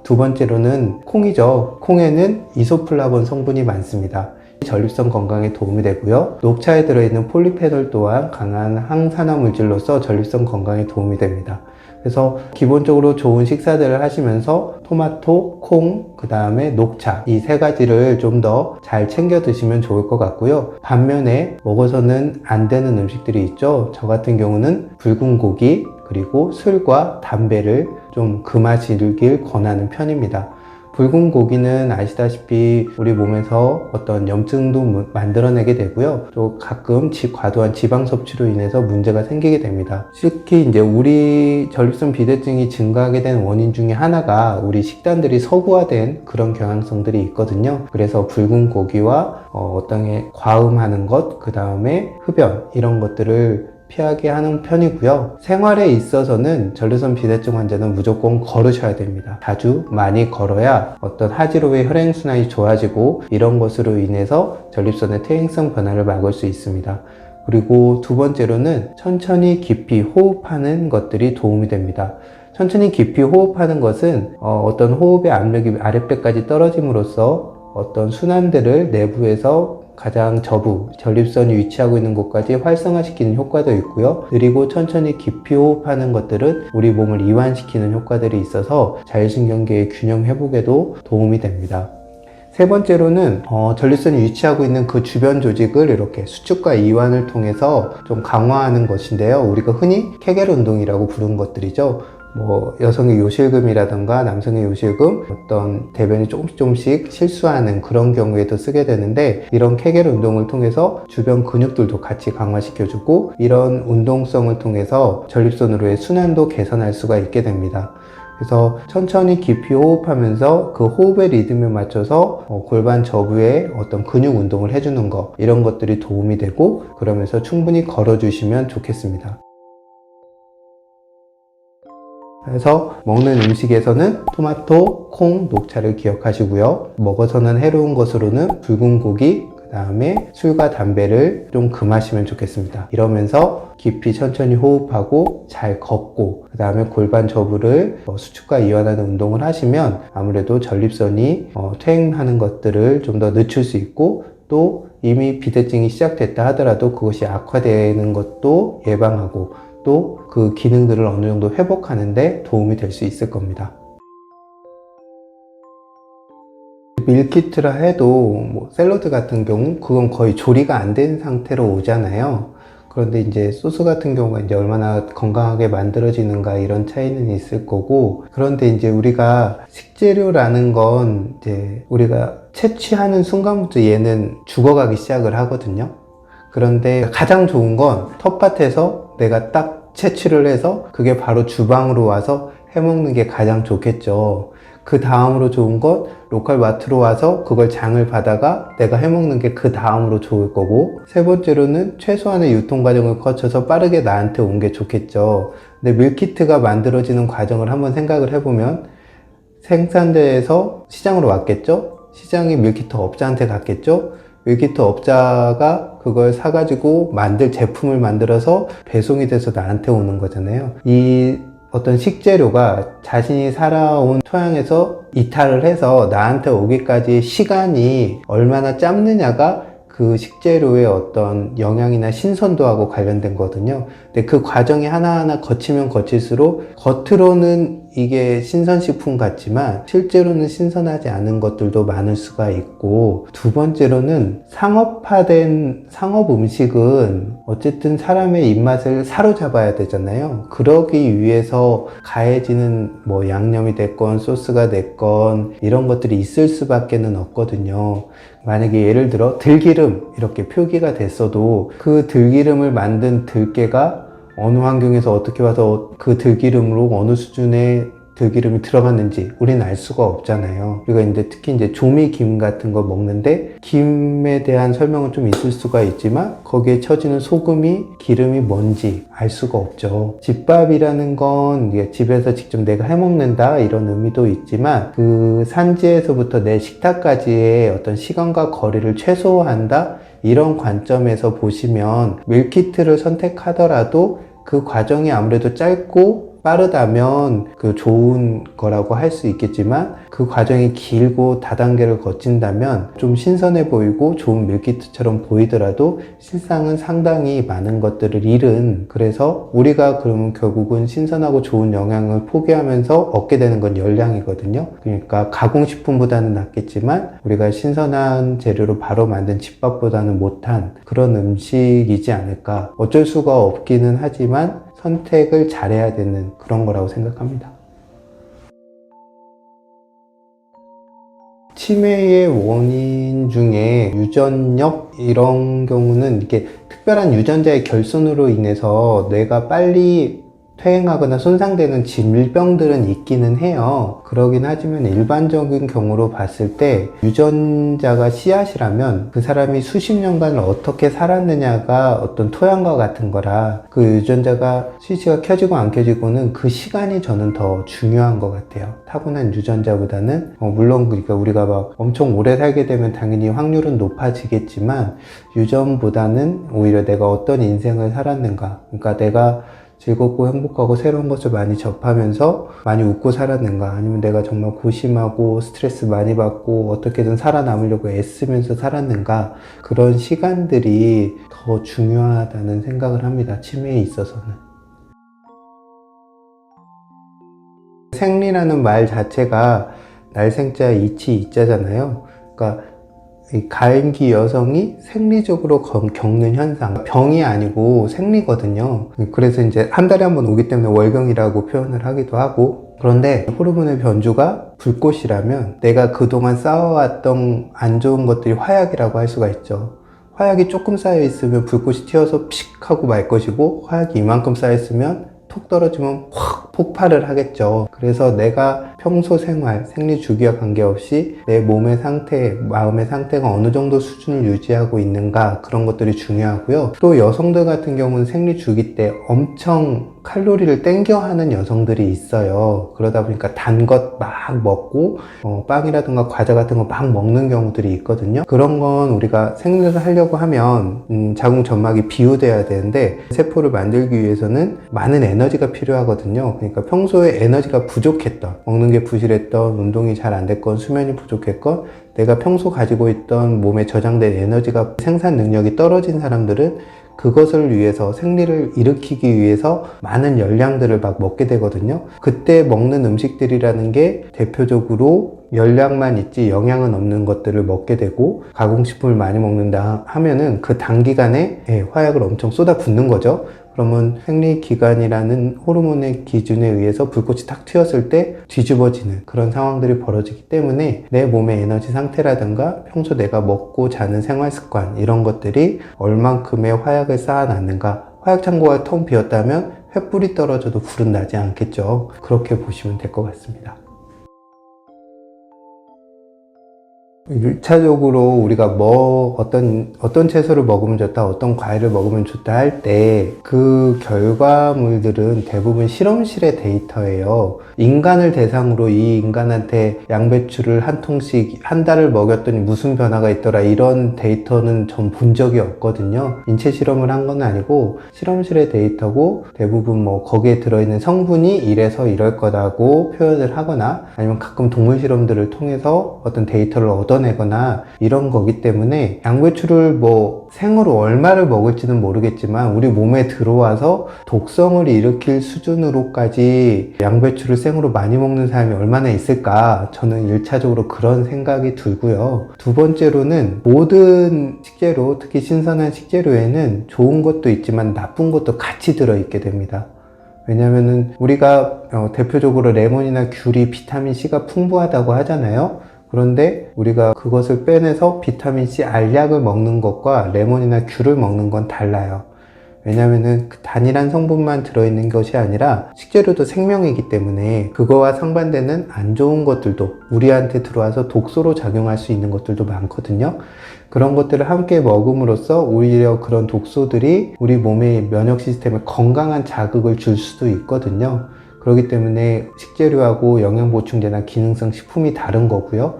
두 번째로는 콩이죠. 콩에는 이소플라본 성분이 많습니다. 전립선 건강에 도움이 되고요. 녹차에 들어있는 폴리페놀 또한 강한 항산화 물질로서 전립선 건강에 도움이 됩니다. 그래서 기본적으로 좋은 식사들을 하시면서 토마토, 콩, 그 다음에 녹차, 이 세 가지를 좀 더 잘 챙겨 드시면 좋을 것 같고요. 반면에 먹어서는 안 되는 음식들이 있죠. 저 같은 경우는 붉은 고기, 그리고 술과 담배를 좀 금하시길 권하는 편입니다. 붉은 고기는 아시다시피 우리 몸에서 어떤 염증도 만들어내게 되고요. 또 가끔 과도한 지방 섭취로 인해서 문제가 생기게 됩니다. 특히 이제 우리 전립선 비대증이 증가하게 된 원인 중에 하나가 우리 식단들이 서구화된 그런 경향성들이 있거든요. 그래서 붉은 고기와 어떤 게 과음하는 것, 그 다음에 흡연 이런 것들을 피하게 하는 편이고요. 생활에 있어서는 전립선 비대증 환자는 무조건 걸으셔야 됩니다. 자주 많이 걸어야 어떤 하지로의 혈행순환이 좋아지고 이런 것으로 인해서 전립선의 퇴행성 변화를 막을 수 있습니다. 그리고 두 번째로는 천천히 깊이 호흡하는 것들이 도움이 됩니다. 천천히 깊이 호흡하는 것은 어떤 호흡의 압력이 아랫배까지 떨어짐으로써 어떤 순환들을 내부에서 가장 전립선이 위치하고 있는 곳까지 활성화시키는 효과도 있고요. 그리고 천천히 깊이 호흡하는 것들은 우리 몸을 이완시키는 효과들이 있어서 자율신경계의 균형 회복에도 도움이 됩니다. 세 번째로는 전립선이 위치하고 있는 그 주변 조직을 이렇게 수축과 이완을 통해서 좀 강화하는 것인데요. 우리가 흔히 케겔 운동이라고 부르는 것들이죠. 여성의 요실금이라든가 남성의 요실금, 어떤 대변이 조금씩 실수하는 그런 경우에도 쓰게 되는데, 이런 케겔 운동을 통해서 주변 근육들도 같이 강화시켜주고, 이런 운동성을 통해서 전립선으로의 순환도 개선할 수가 있게 됩니다. 그래서 천천히 깊이 호흡하면서 그 호흡의 리듬에 맞춰서 골반 저부에 어떤 근육 운동을 해주는 것, 이런 것들이 도움이 되고, 그러면서 충분히 걸어주시면 좋겠습니다. 그래서 먹는 음식에서는 토마토, 콩, 녹차를 기억하시고요. 먹어서는 해로운 것으로는 붉은 고기, 그 다음에 술과 담배를 좀 금하시면 좋겠습니다. 이러면서 깊이 천천히 호흡하고 잘 걷고, 그 다음에 골반 저부를 수축과 이완하는 운동을 하시면 아무래도 전립선이 퇴행하는 것들을 좀 더 늦출 수 있고, 또 이미 비대증이 시작됐다 하더라도 그것이 악화되는 것도 예방하고, 또 그 기능들을 어느 정도 회복하는데 도움이 될 수 있을 겁니다. 밀키트라 해도 샐러드 같은 경우 그건 거의 조리가 안 된 상태로 오잖아요. 그런데 이제 소스 같은 경우가 이제 얼마나 건강하게 만들어지는가 이런 차이는 있을 거고, 그런데 이제 우리가 식재료라는 건 이제 우리가 채취하는 순간부터 얘는 죽어가기 시작을 하거든요. 그런데 가장 좋은 건 텃밭에서 내가 딱 채취를 해서 그게 바로 주방으로 와서 해먹는 게 가장 좋겠죠. 그 다음으로 좋은 건 로컬 마트로 와서 그걸 장을 받아가 내가 해먹는 게 그 다음으로 좋을 거고, 세 번째로는 최소한의 유통 과정을 거쳐서 빠르게 나한테 온 게 좋겠죠. 근데 밀키트가 만들어지는 과정을 한번 생각을 해보면, 생산대에서 시장으로 왔겠죠? 시장이 밀키트 업자한테 갔겠죠? 밀키트 업자가 그걸 사가지고 제품을 만들어서 배송이 돼서 나한테 오는 거잖아요. 이 어떤 식재료가 자신이 살아온 토양에서 이탈을 해서 나한테 오기까지 시간이 얼마나 짧느냐가 그 식재료의 어떤 영양이나 신선도하고 관련된 거거든요. 근데 그 과정이 하나하나 거치면 거칠수록 겉으로는 이게 신선식품 같지만 실제로는 신선하지 않은 것들도 많을 수가 있고, 두 번째로는 상업화된 상업 음식은 어쨌든 사람의 입맛을 사로잡아야 되잖아요. 그러기 위해서 가해지는 양념이 됐건 소스가 됐건 이런 것들이 있을 수밖에는 없거든요. 만약에 예를 들어 들기름 이렇게 표기가 됐어도 그 들기름을 만든 들깨가 어느 환경에서 어떻게 와서 그 들기름으로 어느 수준의 들기름이 들어갔는지 우리는 알 수가 없잖아요. 우리가 특히 조미김 같은 거 먹는데 김에 대한 설명은 좀 있을 수가 있지만 거기에 처지는 소금이 기름이 뭔지 알 수가 없죠. 집밥이라는 건 집에서 직접 내가 해먹는다 이런 의미도 있지만, 그 산지에서부터 내 식탁까지의 어떤 시간과 거리를 최소화한다 이런 관점에서 보시면 밀키트를 선택하더라도 그 과정이 아무래도 짧고 빠르다면 그 좋은 거라고 할 수 있겠지만, 그 과정이 길고 다단계를 거친다면 좀 신선해 보이고 좋은 밀키트처럼 보이더라도 실상은 상당히 많은 것들을 잃은, 그래서 우리가 그러면 결국은 신선하고 좋은 영양을 포기하면서 얻게 되는 건 열량이거든요. 그러니까 가공식품보다는 낫겠지만 우리가 신선한 재료로 바로 만든 집밥보다는 못한 그런 음식이지 않을까. 어쩔 수가 없기는 하지만 선택을 잘해야 되는 그런 거라고 생각합니다. 치매의 원인 중에 유전력 이런 경우는 이렇게 특별한 유전자의 결손으로 인해서 뇌가 빨리 퇴행하거나 손상되는 질병들은 있기는 해요. 그러긴 하지만 일반적인 경우로 봤을 때 유전자가 씨앗이라면 그 사람이 수십 년간 어떻게 살았느냐가 어떤 토양과 같은 거라 그 유전자가 스위치가 켜지고 안 켜지고는 그 시간이 저는 더 중요한 것 같아요. 타고난 유전자보다는 물론 그러니까 우리가 막 엄청 오래 살게 되면 당연히 확률은 높아지겠지만 유전보다는 오히려 내가 어떤 인생을 살았는가, 그러니까 내가 즐겁고 행복하고 새로운 것을 많이 접하면서 많이 웃고 살았는가, 아니면 내가 정말 고심하고 스트레스 많이 받고 어떻게든 살아남으려고 애쓰면서 살았는가, 그런 시간들이 더 중요하다는 생각을 합니다. 치매에 있어서는. 생리라는 말 자체가 날생자 이치 이자잖아요. 그러니까 이 가임기 여성이 생리적으로 겪는 현상, 병이 아니고 생리거든요. 그래서 이제 한 달에 한 번 오기 때문에 월경이라고 표현을 하기도 하고, 그런데 호르몬의 변주가 불꽃이라면 내가 그동안 쌓아왔던 안 좋은 것들이 화약이라고 할 수가 있죠. 화약이 조금 쌓여 있으면 불꽃이 튀어서 픽 하고 말 것이고, 화약이 이만큼 쌓여 있으면 톡 떨어지면 확 폭발을 하겠죠. 그래서 내가 평소 생활, 생리 주기와 관계없이 내 몸의 상태, 마음의 상태가 어느 정도 수준을 유지하고 있는가, 그런 것들이 중요하고요. 또 여성들 같은 경우는 생리 주기 때 엄청 칼로리를 땡겨 하는 여성들이 있어요. 그러다 보니까 단 것 막 먹고 빵이라든가 과자 같은 거 막 먹는 경우들이 있거든요. 그런 건 우리가 생리를 하려고 하면 자궁 점막이 비우돼야 되는데, 세포를 만들기 위해서는 많은 에너지가 필요하거든요. 그러니까 평소에 에너지가 부족했던, 먹는 게 부실했던, 운동이 잘 안 됐건, 수면이 부족했건, 내가 평소 가지고 있던 몸에 저장된 에너지가 생산 능력이 떨어진 사람들은 그것을 위해서, 생리를 일으키기 위해서 많은 열량들을 막 먹게 되거든요. 그때 먹는 음식들이라는 게 대표적으로 열량만 있지 영양은 없는 것들을 먹게 되고, 가공식품을 많이 먹는다 하면은 그 단기간에 화약을 엄청 쏟아붓는 거죠. 그러면 생리기간이라는 호르몬의 기준에 의해서 불꽃이 탁 튀었을 때 뒤집어지는 그런 상황들이 벌어지기 때문에 내 몸의 에너지 상태라든가 평소 내가 먹고 자는 생활 습관, 이런 것들이 얼만큼의 화약을 쌓아놨는가, 화약 창고가 텅 비었다면 횃불이 떨어져도 불은 나지 않겠죠. 그렇게 보시면 될 것 같습니다. 1차적으로 우리가 어떤 채소를 먹으면 좋다, 어떤 과일을 먹으면 좋다 할 때 그 결과물들은 대부분 실험실의 데이터예요. 인간을 대상으로 이 인간한테 양배추를 한 통씩 한 달을 먹였더니 무슨 변화가 있더라, 이런 데이터는 전 본 적이 없거든요. 인체 실험을 한 건 아니고 실험실의 데이터고, 대부분 거기에 들어있는 성분이 이래서 이럴 거다고 표현을 하거나, 아니면 가끔 동물 실험들을 통해서 어떤 데이터를 얻어내거나 이런 거기 때문에, 양배추를 생으로 얼마를 먹을지는 모르겠지만 우리 몸에 들어와서 독성을 일으킬 수준으로까지 양배추를 생으로 많이 먹는 사람이 얼마나 있을까, 저는 1차적으로 그런 생각이 들고요. 두 번째로는 모든 식재료, 특히 신선한 식재료에는 좋은 것도 있지만 나쁜 것도 같이 들어있게 됩니다. 왜냐면은 우리가 대표적으로 레몬이나 귤이 비타민C가 풍부하다고 하잖아요. 그런데 우리가 그것을 빼내서 비타민C 알약을 먹는 것과 레몬이나 귤을 먹는 건 달라요. 왜냐면은 그 단일한 성분만 들어있는 것이 아니라 식재료도 생명이기 때문에 그거와 상반되는 안 좋은 것들도 우리한테 들어와서 독소로 작용할 수 있는 것들도 많거든요. 그런 것들을 함께 먹음으로써 오히려 그런 독소들이 우리 몸의 면역 시스템에 건강한 자극을 줄 수도 있거든요. 그렇기 때문에 식재료하고 영양보충제나 기능성 식품이 다른 거고요.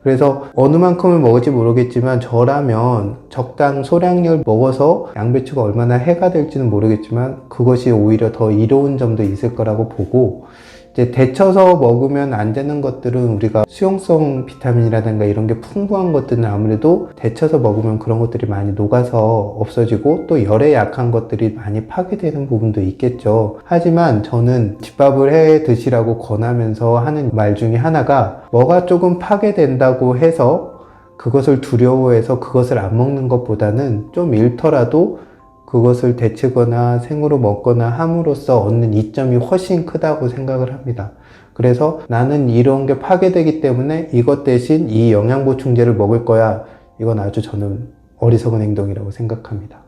그래서 어느 만큼을 먹을지 모르겠지만 저라면 적당 소량을 먹어서 양배추가 얼마나 해가 될지는 모르겠지만 그것이 오히려 더 이로운 점도 있을 거라고 보고, 이제 데쳐서 먹으면 안 되는 것들은 우리가 수용성 비타민이라든가 이런 게 풍부한 것들은 아무래도 데쳐서 먹으면 그런 것들이 많이 녹아서 없어지고, 또 열에 약한 것들이 많이 파괴되는 부분도 있겠죠. 하지만 저는 집밥을 해 드시라고 권하면서 하는 말 중에 하나가, 뭐가 조금 파괴된다고 해서 그것을 두려워해서 그것을 안 먹는 것보다는 좀 잃더라도 그것을 데치거나 생으로 먹거나 함으로써 얻는 이점이 훨씬 크다고 생각을 합니다. 그래서 나는 이런 게 파괴되기 때문에 이것 대신 이 영양보충제를 먹을 거야. 이건 아주 저는 어리석은 행동이라고 생각합니다.